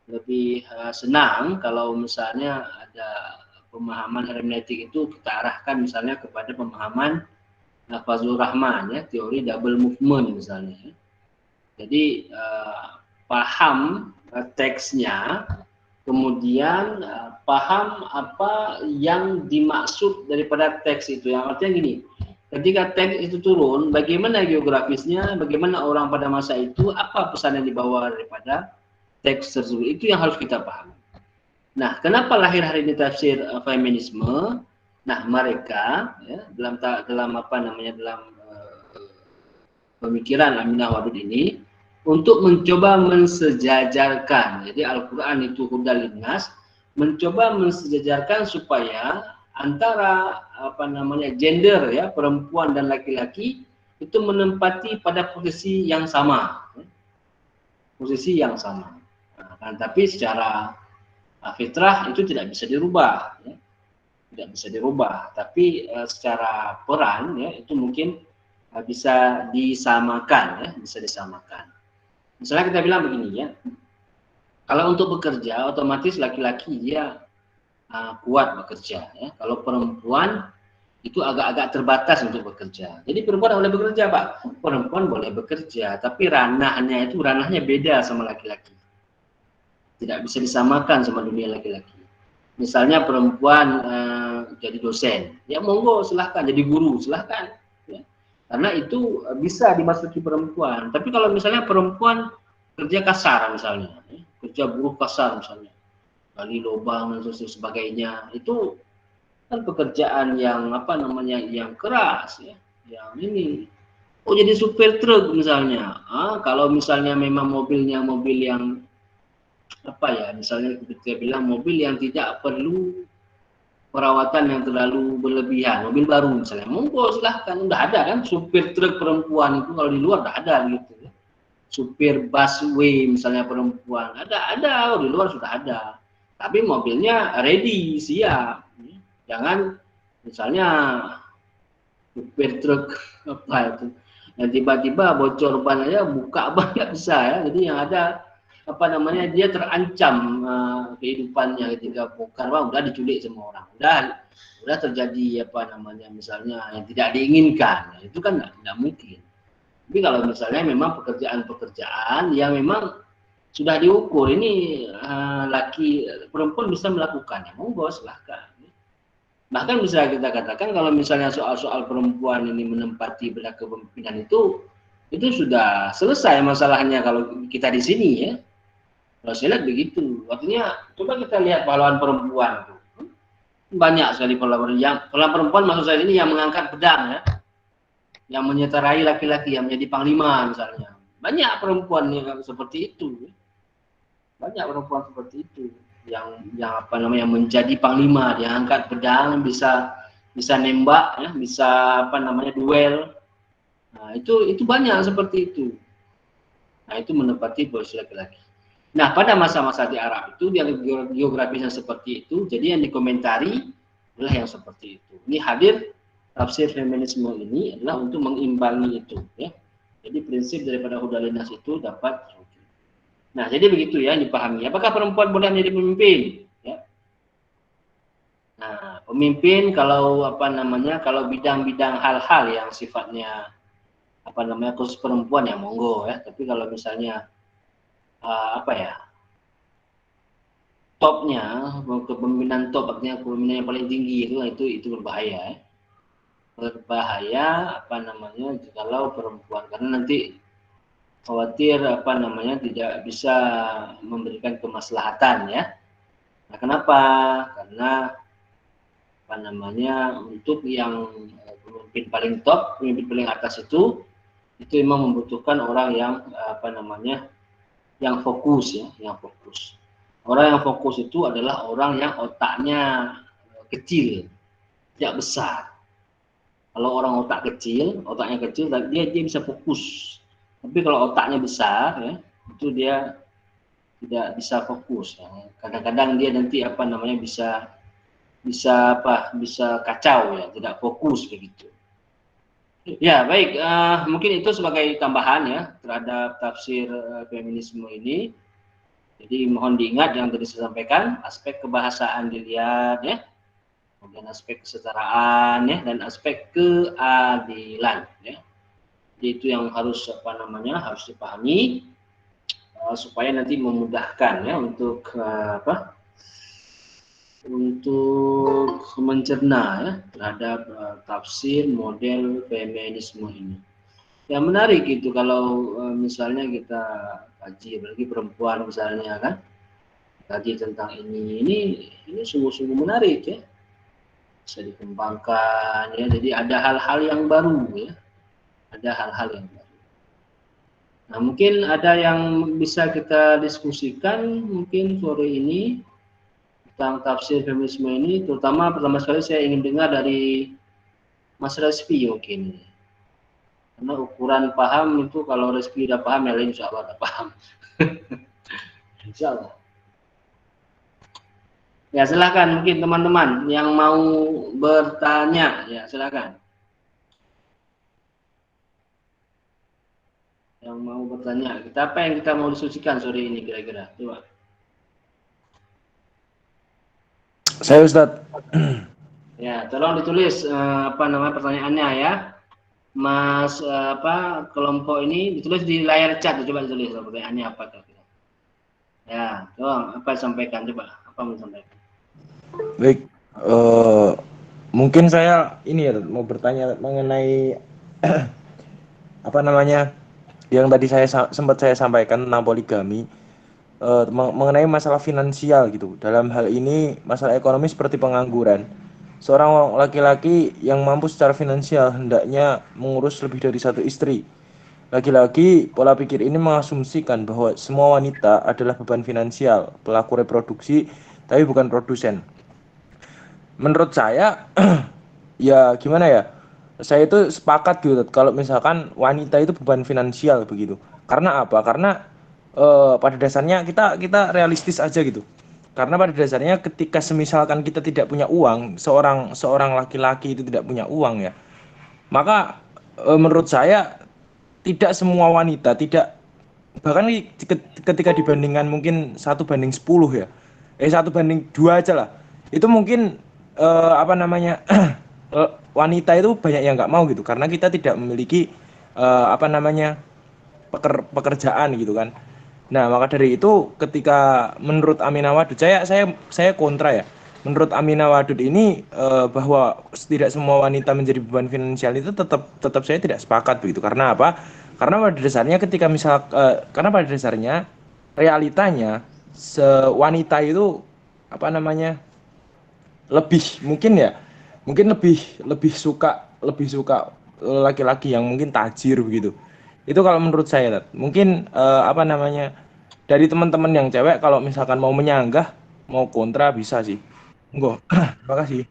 lebih senang kalau misalnya ada pemahaman hermeneutik itu kita arahkan misalnya kepada pemahaman Fazlur Rahman ya, teori double movement misalnya. Jadi paham teksnya, kemudian paham apa yang dimaksud daripada teks itu. Yang artinya gini, ketika teks itu turun, bagaimana geografisnya, bagaimana orang pada masa itu, apa pesan yang dibawa daripada teks tersebut, itu yang harus kita pahami. Nah, kenapa lahir hari ini tafsir feminisme? Nah, mereka ya, dalam pemikiran Aminah Wadud ini untuk mencoba mensejajarkan. Jadi Al-Qur'an itu hudal linnas, mencoba mensejajarkan supaya antara gender ya, perempuan dan laki-laki itu menempati pada posisi yang sama. Posisi yang sama. Nah, tapi secara fitrah itu tidak bisa dirubah ya. Tidak bisa dirubah, tapi secara peran ya itu mungkin bisa disamakan ya, bisa disamakan. Misalnya kita bilang begini ya, kalau untuk bekerja otomatis laki-laki dia kuat bekerja ya. Kalau perempuan itu agak-agak terbatas untuk bekerja. Jadi perempuan boleh bekerja Pak, perempuan boleh bekerja, tapi ranahnya beda sama laki-laki. Tidak bisa disamakan sama dunia laki-laki. Misalnya perempuan jadi dosen, ya monggo silahkan, jadi guru silahkan. Ya. Karena itu bisa dimasuki perempuan. Tapi kalau misalnya perempuan kerja kasar misalnya, ya, kerja buruh kasar misalnya, gali lubang dan sebagainya, itu kan pekerjaan yang yang keras ya, yang ini. Oh jadi supir truk misalnya, kalau misalnya memang mobilnya mobil yang misalnya kita bilang mobil yang tidak perlu perawatan yang terlalu berlebihan, mobil baru misalnya, monggo silahkan, udah ada kan supir truk perempuan itu kalau di luar udah ada gitu ya. Supir busway misalnya perempuan, ada di luar sudah ada. Tapi mobilnya ready, siap. Jangan misalnya supir truk yang tiba-tiba bocor ban aja, buka ban nggak bisa ya. Jadi yang ada dia terancam kehidupannya ketika karena udah diculik sama orang, udah terjadi misalnya yang tidak diinginkan, itu kan tidak mungkin. Tapi kalau misalnya memang pekerjaan yang memang sudah diukur ini perempuan bisa melakukannya, monggo silahkan. Bahkan bisa kita katakan kalau misalnya soal perempuan ini menempati benak kepemimpinan itu sudah selesai masalahnya kalau kita di sini ya. Kalau saya lihat begitu, artinya coba kita lihat pahlawan perempuan itu. Banyak sekali pahlawan perempuan maksud saya ini yang mengangkat pedang ya. Yang menyertai laki-laki, yang menjadi panglima misalnya. Banyak perempuan yang seperti itu. Banyak perempuan seperti itu yang menjadi panglima, dia angkat pedang, bisa nembak ya, bisa duel. Nah, itu banyak seperti itu. Nah, itu menempati posisi laki-laki. Nah, pada masa-masa di Arab itu dia geografisnya seperti itu, jadi yang dikomentari adalah yang seperti itu. Ini hadir tafsir feminisme ini adalah untuk mengimbangi itu, ya. Jadi prinsip daripada hudal linnas itu dapat. Nah, jadi begitu ya dipahami. Apakah perempuan boleh menjadi pemimpin? Ya. Nah, pemimpin kalau kalau bidang-bidang hal-hal yang sifatnya khusus perempuan ya monggo ya. Tapi kalau misalnya topnya, kepemimpinan top, artinya kepemimpinan yang paling tinggi itu berbahaya. Berbahaya kalau perempuan, karena nanti khawatir tidak bisa memberikan kemaslahatan ya. Nah, kenapa? Karena untuk yang pemimpin paling top, pemimpin paling atas itu memang membutuhkan orang yang yang fokus ya, yang fokus. Orang yang fokus itu adalah orang yang otaknya kecil, tidak besar. Kalau orang otaknya kecil, dia bisa fokus. Tapi kalau otaknya besar, ya, itu dia tidak bisa fokus. Ya. Kadang-kadang dia nanti bisa kacau ya, tidak fokus begitu. Ya baik, mungkin itu sebagai tambahan ya terhadap tafsir feminisme ini. Jadi mohon diingat yang tadi saya sampaikan, aspek kebahasaan dilihat ya, kemudian aspek kesetaraan ya, dan aspek keadilan ya. Jadi itu yang harus harus dipahami supaya nanti memudahkan ya untuk untuk mencerna ya terhadap tafsir model feminisme ini. Ya menarik itu kalau misalnya kita kaji, apalagi perempuan misalnya kan, kaji tentang ini sungguh-sungguh menarik ya, bisa dikembangkan ya. Jadi ada hal-hal yang baru ya, ada hal-hal yang baru. Nah mungkin ada yang bisa kita diskusikan mungkin sore ini tentang tafsir feminisme ini, terutama pertama sekali saya ingin dengar dari Mas Respi mungkin. Karena ukuran paham itu kalau Respi udah paham ya insya Allah udah paham. Insya Allah. Ya silakan mungkin teman-teman yang mau bertanya ya silakan. Yang mau bertanya, apa yang kita mau diskusikan sore ini kira-kira? Coba. Saya Ustadz. Ya, tolong ditulis pertanyaannya ya. Mas kelompok ini ditulis di layar chat, coba ditulis pertanyaannya apa kira-kira. Ya, tolong apa disampaikan coba, apa mau disampaikan. Baik, mungkin saya ini ya mau bertanya mengenai yang tadi sempat saya sampaikan tentang poligami, mengenai masalah finansial gitu. Dalam hal ini masalah ekonomi seperti pengangguran. Seorang laki-laki yang mampu secara finansial hendaknya mengurus lebih dari satu istri. Lagi-lagi pola pikir ini mengasumsikan bahwa semua wanita adalah beban finansial, pelaku reproduksi, tapi bukan produsen. Menurut saya, ya gimana ya? Saya itu sepakat gitu, kalau misalkan wanita itu beban finansial begitu. Karena apa? Karena pada dasarnya kita realistis aja gitu. Karena pada dasarnya ketika semisalkan kita tidak punya uang, seorang laki-laki itu tidak punya uang ya, maka menurut saya tidak semua wanita, bahkan ketika dibandingkan mungkin 1:10 ya, 1:2 aja lah, itu mungkin wanita itu banyak yang nggak mau gitu, karena kita tidak memiliki pekerjaan gitu kan. Nah maka dari itu ketika menurut Aminah Wadud, saya kontra ya. Menurut Aminah Wadud ini bahwa tidak semua wanita menjadi beban finansial itu tetap saya tidak sepakat begitu. Karena apa? Karena pada dasarnya karena pada dasarnya realitanya wanita itu lebih suka laki-laki yang mungkin tajir begitu. Itu kalau menurut saya, mungkin dari teman-teman yang cewek kalau misalkan mau menyanggah, mau kontra bisa sih. Enggak, makasih.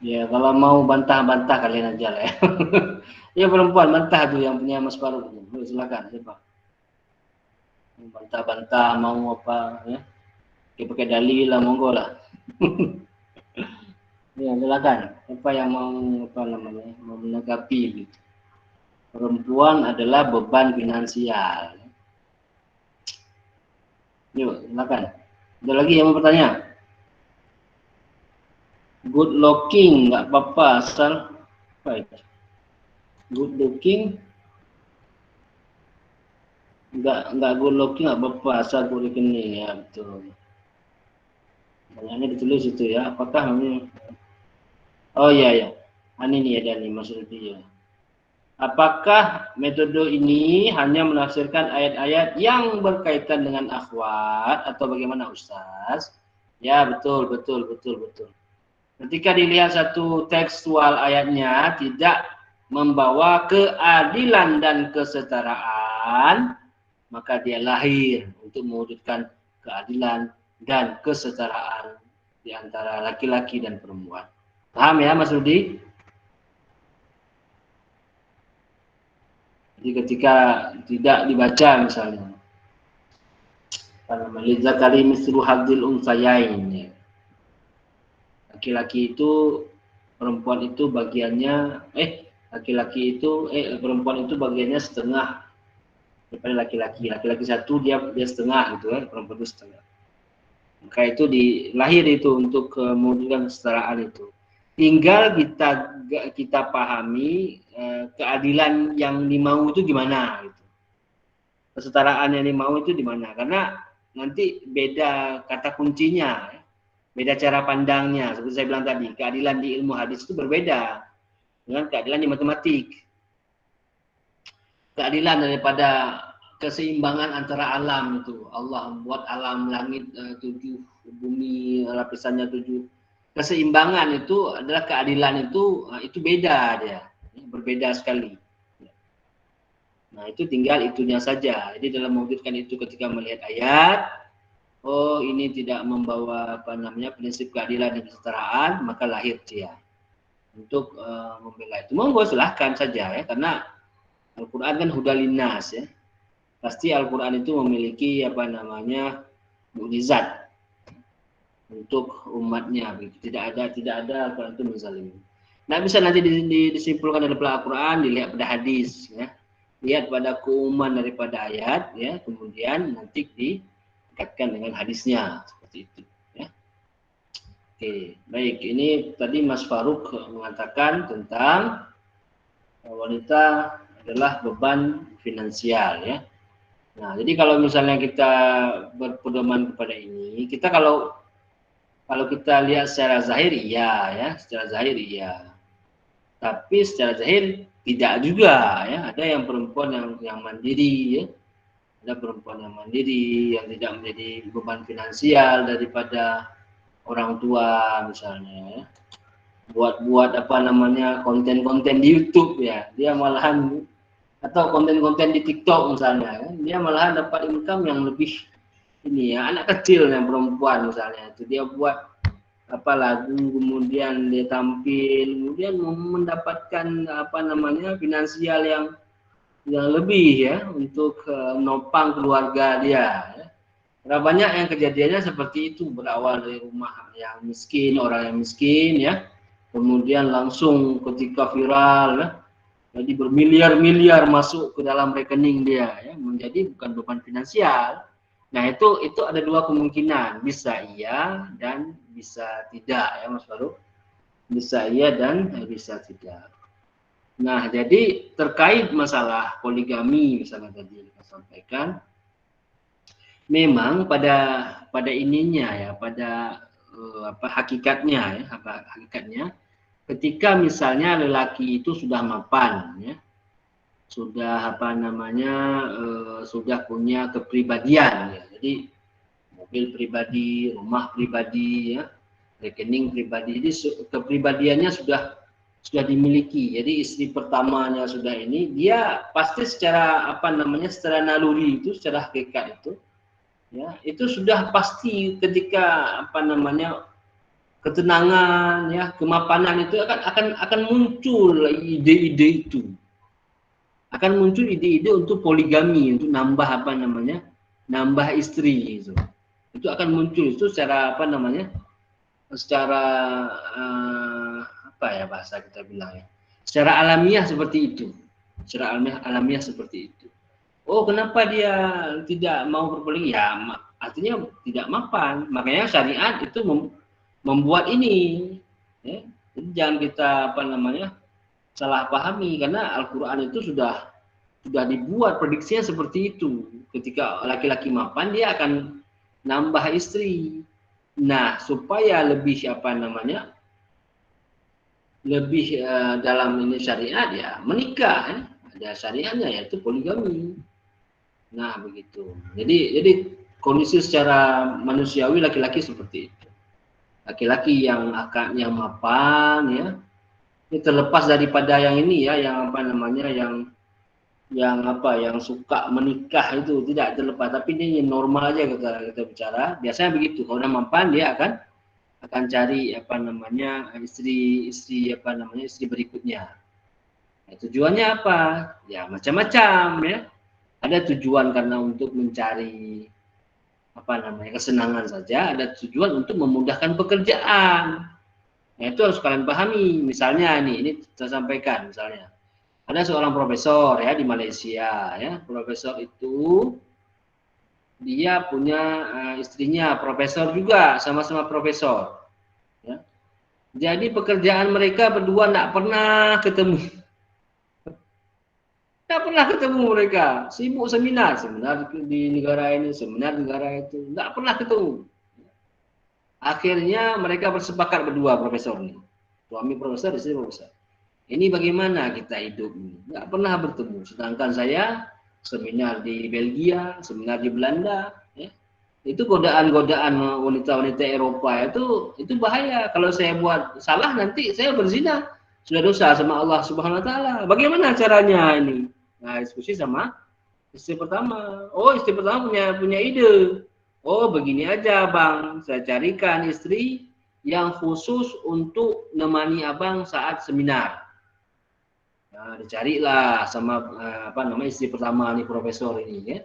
Ya kalau mau bantah-bantah kalian aja lah ya. Ya perempuan bantah tuh yang punya Mas Faruk. Silakan siapa? bantah-bantah mau apa ya, pakai dalil lah, monggo lah. Ya, silakan. Apa yang mau apa namanya, mau menanggapi gitu. Perempuan adalah beban finansial. Yuk, silakan. Ada lagi yang mau bertanya? Good looking nggak apa-apa asal baik. Good looking nggak good looking nggak apa-apa asal good rekening, ya betul. Banyaknya ditulis itu ya. Apakah ini? Oh iya ya. Ini ada nih maksud dia. Apakah metode ini hanya menafsirkan ayat-ayat yang berkaitan dengan akhwat atau bagaimana Ustaz? Ya betul. Ketika dilihat satu tekstual ayatnya tidak membawa keadilan dan kesetaraan, maka dia lahir untuk mewujudkan keadilan dan kesetaraan di antara laki-laki dan perempuan. Paham ya Mas Rudi? Jadi ketika tidak dibaca misalnya, lidzakari mislu hadzil unsayain, ya. Laki-laki itu, perempuan itu bagiannya, perempuan itu bagiannya setengah daripada laki-laki. Laki-laki satu dia setengah gitu ya, perempuan itu setengah. Maka itu lahir itu untuk mewujudkan kesetaraan itu. Tinggal kita pahami keadilan yang dimau itu gimana gitu. Kesetaraan yang dimau itu di mana? Karena nanti beda kata kuncinya, beda cara pandangnya. Seperti saya bilang tadi, keadilan di ilmu hadis itu berbeda dengan keadilan di matematik. Keadilan daripada keseimbangan antara alam itu. Allah membuat alam langit 7, bumi lapisannya 7. Keseimbangan itu adalah keadilan itu beda dia, berbeda sekali. Nah itu tinggal itunya saja. Jadi dalam mewujudkan itu ketika melihat ayat, oh ini tidak membawa prinsip keadilan dan kesetaraan, maka lahir dia untuk membela itu. Monggo silahkan saja ya, karena Al-Quran kan hudalinnas ya. Pasti Al-Quran itu memiliki mukjizat untuk umatnya, begitu. Tidak ada Al-Quran itu menzalimi. Nah bisa nanti disimpulkan dari Al-Quran, dilihat pada hadis ya, lihat pada keumuman daripada ayat ya, kemudian nanti dikaitkan dengan hadisnya seperti itu ya. Oke, baik, ini tadi Mas Faruk mengatakan tentang wanita adalah beban finansial ya. Nah jadi kalau misalnya kita berpedoman kepada ini, kita kalau kita lihat secara zahir iya ya, secara zahir iya. Tapi secara zahir tidak juga ya. Ada yang perempuan yang mandiri ya. Ada perempuan yang mandiri yang tidak menjadi beban finansial daripada orang tua misalnya ya. Buat konten-konten di YouTube ya. Dia malahan, atau konten-konten di TikTok misalnya ya. Dia malahan dapat income yang lebih ini ya, anak kecil yang perempuan misalnya itu dia buat lagu, kemudian dia tampil, kemudian mendapatkan finansial yang lebih ya untuk menopang keluarga dia ya. Karena banyak yang kejadiannya seperti itu, berawal dari rumah yang miskin, orang yang miskin ya, kemudian langsung ketika viral ya, jadi bermiliar-miliar masuk ke dalam rekening dia ya, menjadi bukan beban finansial. Nah itu ada dua kemungkinan, bisa iya dan bisa tidak ya Mas Faruk, bisa iya dan bisa tidak. Nah jadi terkait masalah poligami misalnya tadi kita sampaikan, memang pada ininya ya, pada hakikatnya ketika misalnya lelaki itu sudah mapan ya, sudah sudah punya kepribadian ya. Jadi mobil pribadi, rumah pribadi ya, rekening pribadi. Jadi kepribadiannya sudah dimiliki. Jadi istri pertamanya sudah ini, dia pasti secara secara naluri itu, secara hakikat itu ya, itu sudah pasti ketika ketenangan ya, kemapanan itu akan muncul ide-ide itu. Akan muncul ide-ide untuk poligami, untuk nambah nambah istri gitu. Itu akan muncul itu secara apa namanya? Secara apa ya bahasa kita bilang ya? Secara alamiah seperti itu. Secara alamiah seperti itu. Oh, kenapa dia tidak mau berpoligami? Ya, artinya tidak mapan. Makanya syariat itu membuat ini. Ya. Jadi jangan kita apa namanya salah pahami karena Al-Quran itu sudah dibuat prediksinya seperti itu. Ketika laki-laki mapan dia akan nambah istri. Nah, supaya lebih apa namanya lebih dalam ini syariat ya menikah ya. Ada syariatnya yaitu poligami. Nah, begitu. Jadi kondisi secara manusiawi laki-laki seperti itu. Laki-laki yang akadnya mapan ya. Ini terlepas daripada yang ini ya, yang apa namanya yang suka menikah itu tidak terlepas, tapi ini normal aja kita bicara. Biasanya begitu. Kalau udah mapan dia akan cari apa namanya istri apa namanya istri berikutnya. Nah, tujuannya apa? Ya macam-macam ya. Ada tujuan karena untuk mencari apa namanya kesenangan saja, ada tujuan untuk memudahkan pekerjaan. Nah, itu harus kalian pahami. Misalnya ini saya sampaikan misalnya. Ada seorang profesor ya di Malaysia ya. Profesor itu dia punya istrinya profesor juga, sama-sama profesor. Ya. Jadi pekerjaan mereka berdua tidak pernah ketemu. Tidak pernah ketemu mereka, sibuk seminar di negara ini, seminar negara itu, tidak pernah ketemu. Akhirnya mereka bersepakat berdua profesor ini, suami profesor, istri profesor. Ini bagaimana kita hidup ini? Tidak pernah bertemu. Sedangkan saya seminar di Belgia, seminar di Belanda, ya. Itu godaan-godaan wanita-wanita Eropa itu bahaya. Kalau saya buat salah nanti saya berzina, sudah dosa sama Allah Subhanahu Wa Taala. Bagaimana caranya ini? Nah, diskusi sama istri pertama. Oh, istri pertama punya ide. Oh, begini aja Bang, saya carikan istri yang khusus untuk nemani Abang saat seminar. Nah, dicarilah sama apa namanya istri pertama nih profesor ini ya.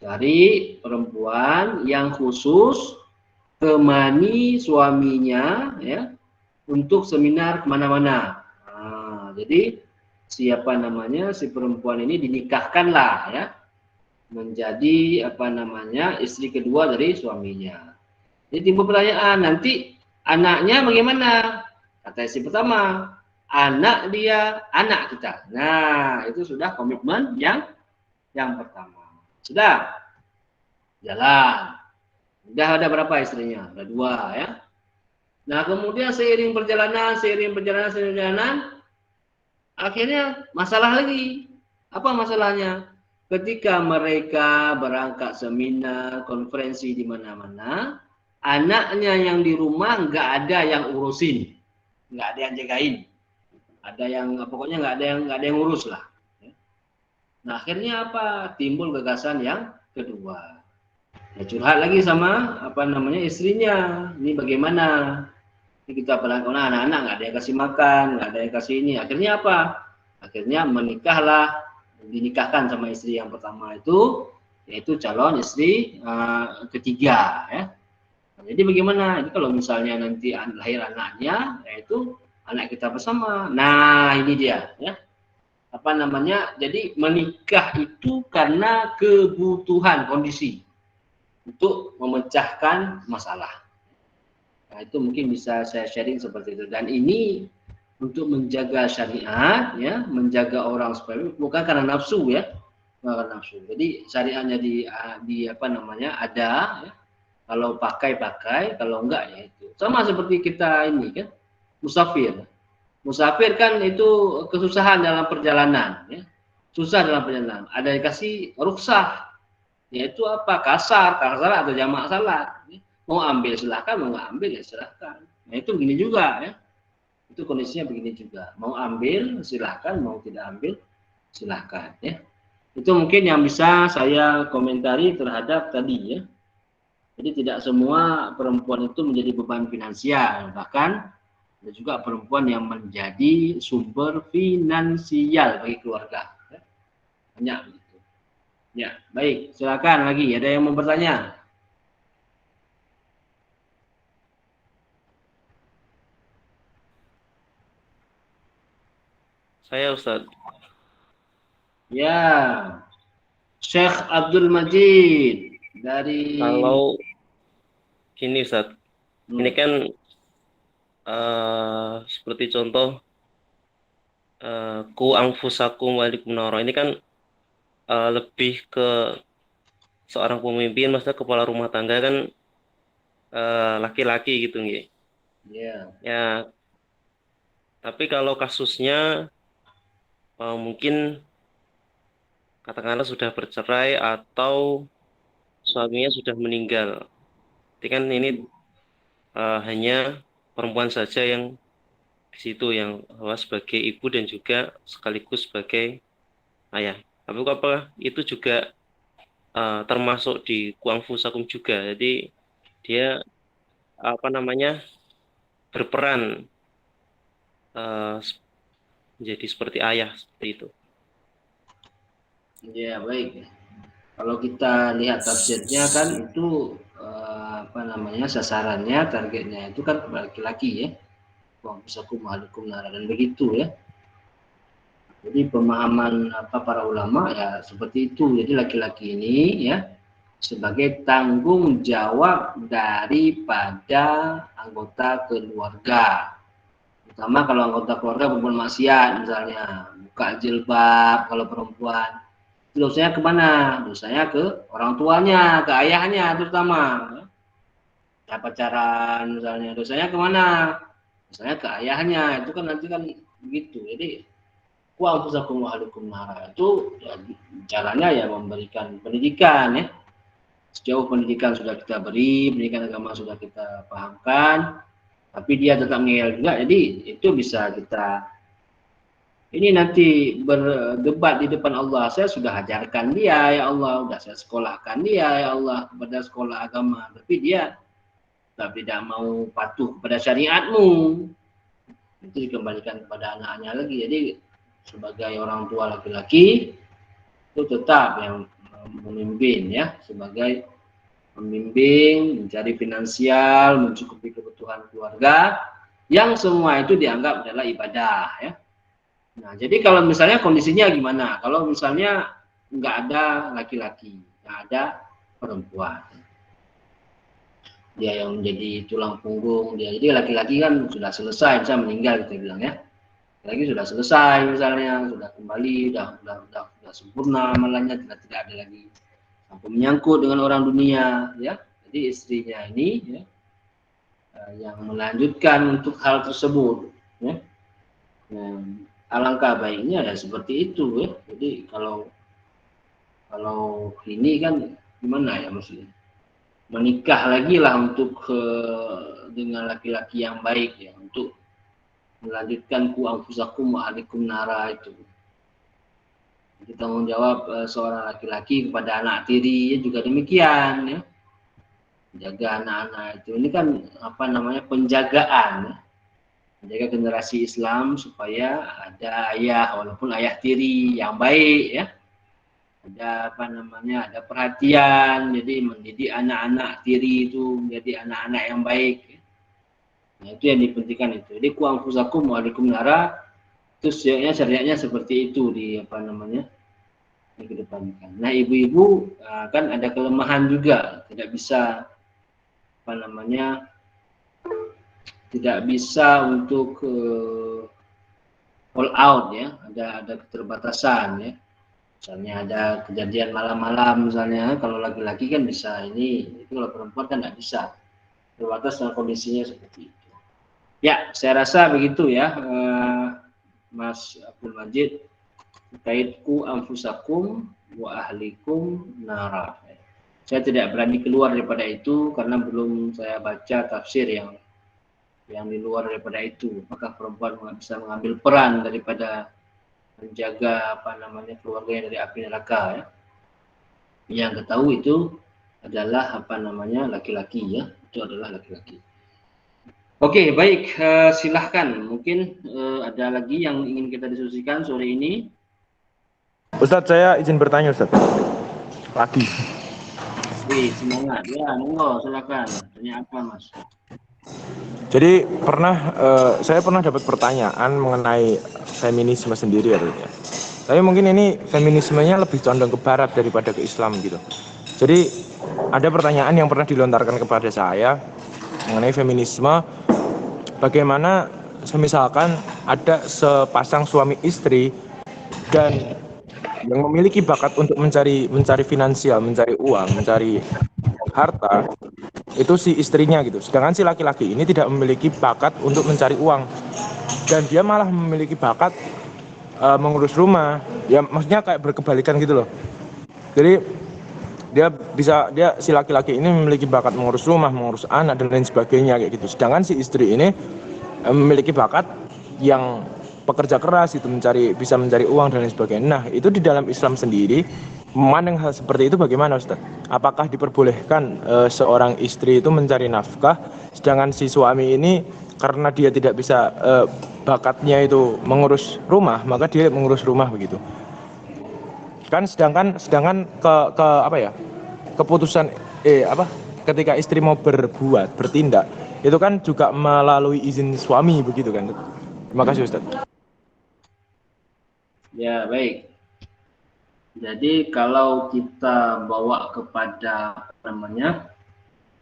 Cari perempuan yang khusus temani suaminya ya untuk seminar kemana-mana. Nah, jadi siapa namanya si perempuan ini dinikahkanlah ya menjadi apa namanya istri kedua dari suaminya. Jadi timbul pertanyaan nanti anaknya bagaimana? Kata istri pertama, anak dia anak kita. Nah itu sudah komitmen yang pertama. Sudah jalan. Sudah ada berapa istrinya? Ada 2 ya. Nah kemudian seiring perjalanan akhirnya masalah lagi. Apa masalahnya? Ketika mereka berangkat seminar, konferensi di mana-mana, anaknya yang di rumah nggak ada yang urusin, nggak ada yang jagain, ada yang pokoknya nggak ada yang urus lah. Nah akhirnya apa? Timbul gagasan yang kedua. Ya, curhat lagi sama apa namanya istrinya. Ini bagaimana? Ini kita pelanggan anak-anak nggak ada yang kasih makan, nggak ada yang kasih ini. Akhirnya apa? Akhirnya dinikahkan sama istri yang pertama itu, yaitu calon istri ketiga. Ya. Nah, jadi bagaimana? Jadi kalau misalnya nanti lahir anaknya, yaitu anak kita bersama. Nah ini dia. Ya. Apa namanya? Jadi menikah itu karena kebutuhan kondisi untuk memecahkan masalah. Nah, itu mungkin bisa saya sharing seperti itu. Dan ini untuk menjaga syariat, ya, menjaga orang supaya bukan karena nafsu, ya, bukan karena nafsu. Jadi syariatnya di apa namanya ada, ya. Kalau pakai, kalau enggak ya itu. Sama seperti kita ini kan, musafir. Musafir kan itu kesusahan dalam perjalanan, ya. Susah dalam perjalanan. Ada yang kasih rukhsah, yaitu apa? Kasar atau jamak salat. Ya. Mau ambil silahkan, mau nggak ambil ya silahkan. Nah itu begini juga ya. Itu kondisinya begini juga. Mau ambil silahkan, mau tidak ambil silahkan ya. Itu mungkin yang bisa saya komentari terhadap tadi ya. Jadi tidak semua perempuan itu menjadi beban finansial. Bahkan ada juga perempuan yang menjadi sumber finansial bagi keluarga. Ya. Banyak begitu. Ya, baik. Silakan lagi. Ada yang mau bertanya? Saya Ustadz. Ya, Syekh Abdul Majid dari. Kalau gini Ustadz, ini kan seperti contoh ku anfusakum walikum naro, ini kan lebih ke seorang pemimpin, maksudnya kepala rumah tangga kan laki-laki gitu nggih. Ya, tapi kalau kasusnya mungkin katakanlah sudah bercerai atau suaminya sudah meninggal, jadi kan ini hanya perempuan saja yang di situ, yang sebagai ibu dan juga sekaligus sebagai ayah. Tapi apa itu juga termasuk di kuangfusakum juga. Jadi dia berperan menjadi seperti ayah seperti itu. Ya, baik. Kalau kita lihat tafsirnya kan itu sasarannya, targetnya itu kan laki-laki ya. Kuangfusakum walikum nara, dan begitu ya. Jadi pemahaman para ulama ya seperti itu. Jadi laki-laki ini ya sebagai tanggung jawab daripada anggota keluarga. Terutama kalau anggota keluarga berbuat maksiat, misalnya buka jilbab kalau perempuan, dosanya kemana? Dosanya ke orang tuanya, ke ayahnya terutama. Ya, pacaran misalnya, dosanya kemana? Dosanya ke ayahnya. Itu kan nanti kan begitu. Jadi wa anfusakum wa ahlikum nara itu ya, caranya ya memberikan pendidikan ya. Sejauh pendidikan sudah kita beri, pendidikan agama sudah kita pahamkan, tapi dia tetap ngeyel juga, jadi itu bisa kita ini nanti berdebat di depan Allah. Saya sudah ajarkan dia ya Allah, sudah saya sekolahkan dia ya Allah kepada sekolah agama, tapi dia tidak mau patuh kepada syariatmu. Itu dikembalikan kepada anaknya lagi. Jadi sebagai orang tua laki-laki itu tetap yang memimpin ya, sebagai membimbing, mencari finansial, mencukupi kebutuhan keluarga, yang semua itu dianggap adalah ibadah ya. Nah, jadi kalau misalnya kondisinya gimana? Kalau misalnya nggak ada laki-laki, nggak ada perempuan, dia yang menjadi tulang punggung dia. Jadi laki-laki kan sudah selesai, bisa meninggal kita bilang ya. Lagi sudah selesai misalnya, sudah kembali, sudah sempurna amalannya, tidak ada lagi sampai menyangkut dengan orang dunia ya. Jadi istrinya ini ya, yang melanjutkan untuk hal tersebut ya. Nah, alangkah baiknya ya seperti itu ya. Jadi kalau ini kan gimana ya, maksudnya menikah lagi lah untuk dengan laki-laki yang baik ya, untuk melanjutkan ku anfusakum wa ahlikum nara itu. Jadi tanggung jawab seorang laki-laki kepada anak tiri juga demikian ya. Jaga anak-anak itu. Ini kan penjagaan ya. Menjaga generasi Islam supaya ada ayah, walaupun ayah tiri yang baik ya. Ada ada perhatian, jadi mendidik anak-anak tiri itu menjadi anak-anak yang baik ya. Nah, itu yang dipentingkan itu. Jadi ku anfusakum wa ahlikum nara itu syariatnya seperti itu di dikedepankan. Nah, ibu-ibu kan ada kelemahan juga, tidak bisa tidak bisa untuk all out ya, ada keterbatasan ya. Misalnya ada kejadian malam-malam misalnya, kalau laki-laki kan bisa itu kalau perempuan kan tidak bisa, terbatas dengan kondisinya seperti itu. Ya, saya rasa begitu ya, Mas Abdul Majid, terkait ku anfusakum wa ahlikum nara. Saya tidak berani keluar daripada itu karena belum saya baca tafsir yang di luar daripada itu. Apakah perempuan bisa mengambil peran daripada menjaga keluarganya dari api neraka ya? Yang ketahui itu adalah laki-laki ya, itu adalah laki-laki. Oke, baik, silahkan. Mungkin ada lagi yang ingin kita diskusikan sore ini. Ustadz, saya izin bertanya, Ustadz. lagi. Wih, semangat. Ya, monggo, silakan. Tanya apa, Mas? Jadi saya pernah dapat pertanyaan mengenai feminisme sendiri artinya. Tapi mungkin ini feminismenya lebih condong ke barat daripada ke Islam gitu. Jadi ada pertanyaan yang pernah dilontarkan kepada saya mengenai feminisme, bagaimana misalkan ada sepasang suami istri dan yang memiliki bakat untuk mencari finansial, mencari uang, mencari harta, itu si istrinya gitu. Sedangkan si laki-laki ini tidak memiliki bakat untuk mencari uang dan dia malah memiliki bakat mengurus rumah. Ya maksudnya kayak berkebalikan gitu loh. Jadi dia si laki-laki ini memiliki bakat mengurus rumah, mengurus anak dan lain sebagainya kayak gitu. Sedangkan si istri ini memiliki bakat yang pekerja keras itu bisa mencari uang dan lain sebagainya. Nah, itu di dalam Islam sendiri memandang hal seperti itu bagaimana, Ustaz? Apakah diperbolehkan seorang istri itu mencari nafkah, sedangkan si suami ini karena dia tidak bisa bakatnya itu mengurus rumah, maka dia mengurus rumah begitu. Kan sedangkan ke apa ya? Keputusan ketika istri mau bertindak itu kan juga melalui izin suami begitu kan. Terima kasih, Ustaz. Ya, baik. Jadi kalau kita bawa kepada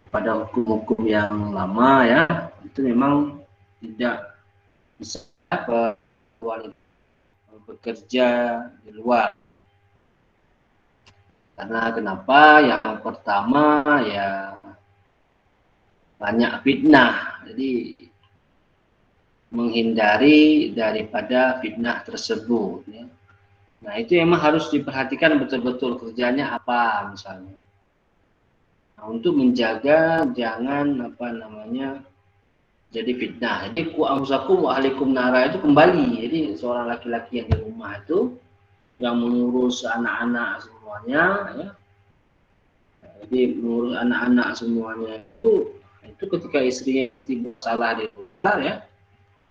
pada hukum-hukum yang lama ya, itu memang tidak bisa wanita bekerja di luar. Karena kenapa? Yang pertama ya banyak fitnah. Jadi menghindari daripada fitnah tersebut ya. Nah, itu memang harus diperhatikan betul-betul kerjanya apa misalnya. Nah, untuk menjaga jangan jadi fitnah. Jadi ku anfusakum wa ahlikum nara itu kembali. Jadi seorang laki-laki yang di rumah itu yang mengurus anak-anak semuanya ya. Jadi mengurus anak-anak semuanya itu ketika istrinya timbul salah di luar ya.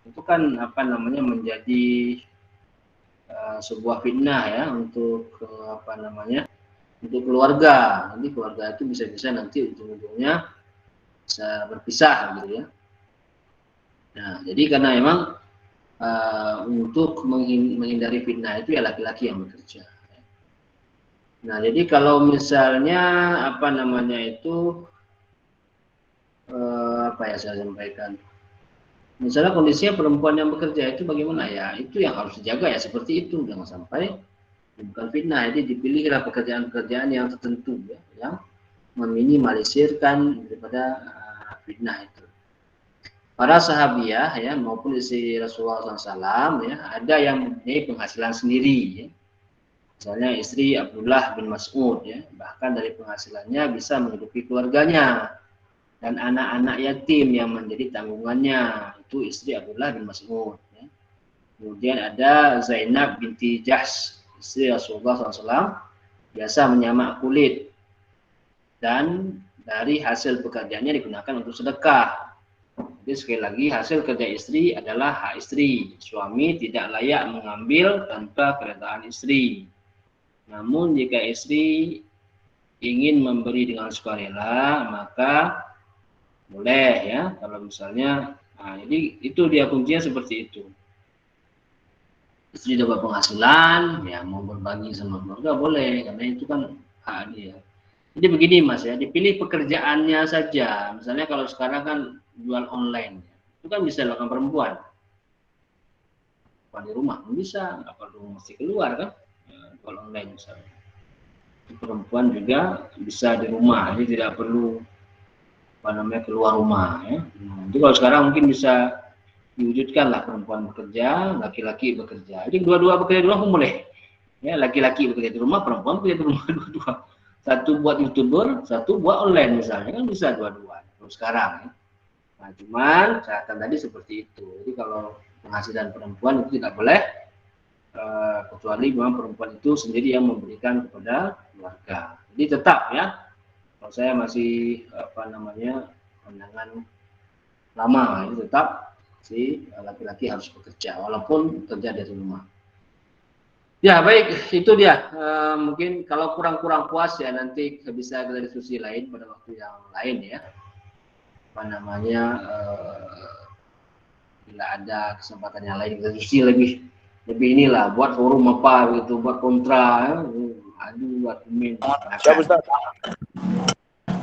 Itu kan menjadi sebuah fitnah ya untuk untuk keluarga. Nanti keluarga itu bisa nanti ujung-ujungnya bisa berpisah gitu ya. Nah, jadi karena memang untuk menghindari fitnah itu ya laki-laki yang bekerja. Nah, jadi kalau misalnya saya sampaikan. Misalnya kondisinya perempuan yang bekerja itu bagaimana ya? Itu yang harus dijaga ya seperti itu, jangan sampai bukan fitnah. Jadi dipilihlah pekerjaan-pekerjaan yang tertentu ya, yang meminimalisirkan daripada fitnah itu. Para sahabiah ya maupun istri Rasulullah SAW ya ada yang mempunyai penghasilan sendiri ya. Misalnya istri Abdullah bin Mas'ud ya, bahkan dari penghasilannya bisa menghidupi keluarganya. Dan anak-anak yatim yang menjadi tanggungannya itu istri Abdullah bin Mas'ud ya. Kemudian ada Zainab binti Jahsh istri Rasulullah SAW biasa menyamak kulit dan dari hasil pekerjaannya digunakan untuk sedekah. Jadi sekali lagi hasil kerja istri adalah hak istri. Suami tidak layak mengambil tanpa keredaan istri. Namun jika istri ingin memberi dengan sukarela maka boleh ya, kalau misalnya, jadi itu dia kuncinya seperti itu. Istri dapat penghasilan, ya mau berbagi sama keluarga boleh, karena itu kan hak dia. Jadi begini Mas ya, dipilih pekerjaannya saja. Misalnya kalau sekarang kan jual online, itu kan bisa dilakukan perempuan. Di rumah bisa, nggak perlu mesti keluar kan, jual online misalnya. Perempuan juga bisa di rumah, jadi tidak perlu keluar rumah ya. Jadi kalau sekarang mungkin bisa diwujudkan lah perempuan bekerja, laki-laki bekerja. Jadi dua-dua bekerja di rumah pun boleh. Ya, laki-laki bekerja di rumah, perempuan bekerja di rumah dua-dua. Satu buat YouTuber, satu buat online misalnya, kan bisa dua-dua. Kalau sekarang ya. Nah, cuman catatan tadi seperti itu. Jadi kalau penghasilan perempuan itu tidak boleh kecuali memang perempuan itu sendiri yang memberikan kepada keluarga. Jadi tetap ya. Kalau saya masih pandangan lama, itu tetap si laki-laki harus bekerja walaupun kerja dari rumah. Ya, baik, itu dia. Mungkin kalau kurang-kurang puas ya nanti bisa kita diskusi lain pada waktu yang lain ya. Apa namanya, bila ada kesempatan yang lain kita diskusi lebih inilah, buat forum apa gitu, buat kontra, buat komen. Siap, Ustaz.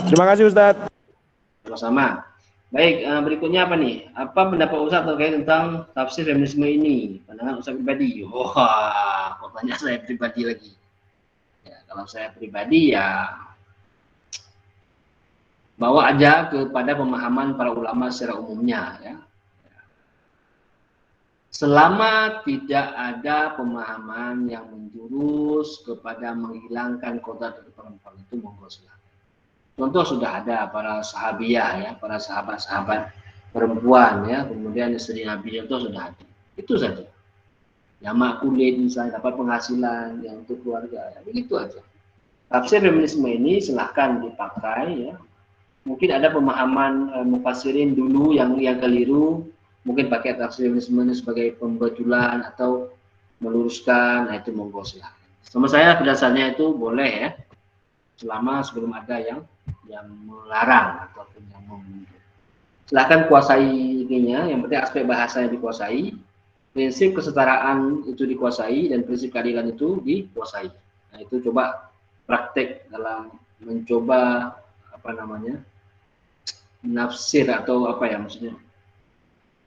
Terima kasih, Ustaz. Sama-sama. Baik, berikutnya apa nih? Apa pendapat Ustaz terkait tentang tafsir feminisme ini? Pandangan Ustaz pribadi. Wah, kok tanya saya pribadi lagi. Ya, kalau saya pribadi ya bawa aja kepada pemahaman para ulama secara umumnya ya. Selama tidak ada pemahaman yang menjurus kepada menghilangkan kodrat dari perempuan itu monggo silakan. Contoh sudah ada para sahabiah ya, para sahabat-sahabat perempuan ya, kemudian istri Nabi itu sudah ada. Itu saja. Jamak kulit misalnya dapat penghasilan yang untuk keluarga, ya, begitu aja. Tafsir feminisme ini silahkan dipakai ya. Mungkin ada pemahaman mufassirin dulu yang keliru, mungkin pakai tafsir feminisme ini sebagai pembetulan atau meluruskan, nah itu monggo silahkan. Sama saya pada dasarnya itu boleh ya, selama sebelum ada yang melarang ataupun yang memundur. Silahkan kuasai ininya, yang penting aspek bahasanya dikuasai, prinsip kesetaraan itu dikuasai, dan prinsip keadilan itu dikuasai. Nah itu coba praktek dalam mencoba apa namanya, menafsir atau apa ya maksudnya,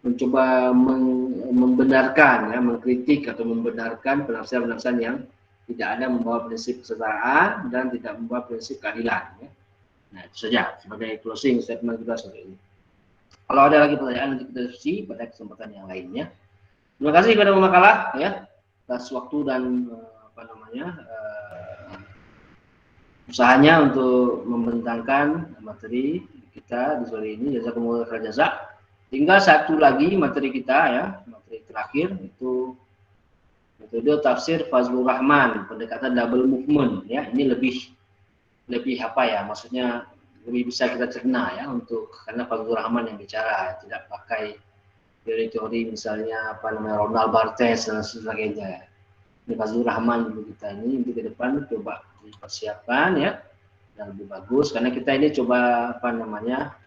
mencoba membenarkan ya, mengkritik atau membenarkan penafsiran-penafsiran yang tidak ada membawa prinsip kesetaraan dan tidak membawa prinsip keadilan ya. Nah itu saja sebagai closing statement kita sore ini. Kalau ada lagi pertanyaan nanti kita diskusi pada kesempatan yang lainnya. Terima kasih kepada pemakalah ya atas waktu dan apa namanya usahanya untuk membentangkan materi kita di sore ini. Jazakumullah khairan jazak. Tinggal satu lagi materi kita ya, materi terakhir itu metode tafsir Fazlur Rahman, pendekatan double movement ya. Ini lebih apa ya, maksudnya lebih bisa kita cerna ya, untuk karena Fazlur Rahman yang bicara, tidak pakai teori-teori misalnya apa namanya Ronald Barthes dan sebagainya ya. Ini Fazlur Rahman dulu kita ini untuk ke depan coba dipersiapkan ya, dan lebih bagus karena kita ini coba apa namanya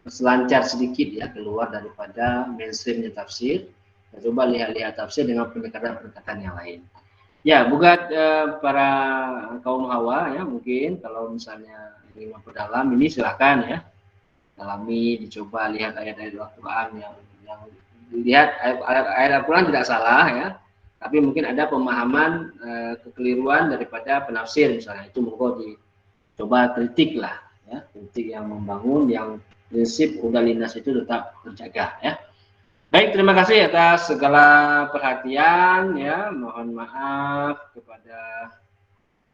selancar sedikit ya keluar daripada mainstreamnya tafsir, dan coba lihat tafsir dengan pendekatan-pendekatan yang lain. Ya, buat para kaum hawa ya, mungkin kalau misalnya ingin memperdalam ini silahkan ya, dalami, dicoba lihat ayat-ayat Al-Quran yang lihat ayat Al-Quran tidak salah ya, tapi mungkin ada pemahaman kekeliruan daripada penafsir misalnya, itu monggo dicoba kritik lah ya, kritik yang membangun, yang prinsip udalinas itu tetap terjaga ya. Baik, terima kasih atas segala perhatian ya. Mohon maaf kepada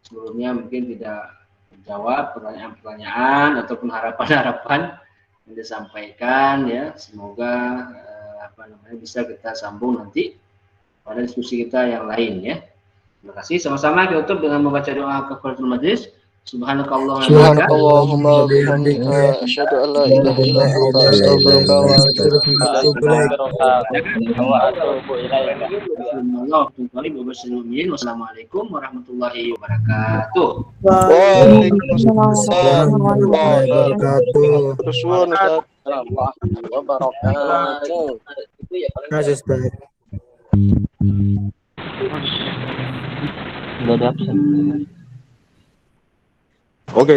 sebelumnya mungkin tidak menjawab pertanyaan-pertanyaan ataupun harapan-harapan yang disampaikan ya. Semoga apa namanya bisa kita sambung nanti pada diskusi kita yang lain ya. Terima kasih. Sama-sama kita tutup dengan membaca doa kafaratul majlis. Subhanakallahumma bihamdika asyhadu an la ilaha illa anta astaghfiruka wa atubu ilaik. Wassalamualaikum warahmatullahi wabarakatuh. Waalaikumsalam warahmatullahi wabarakatuh. Oke.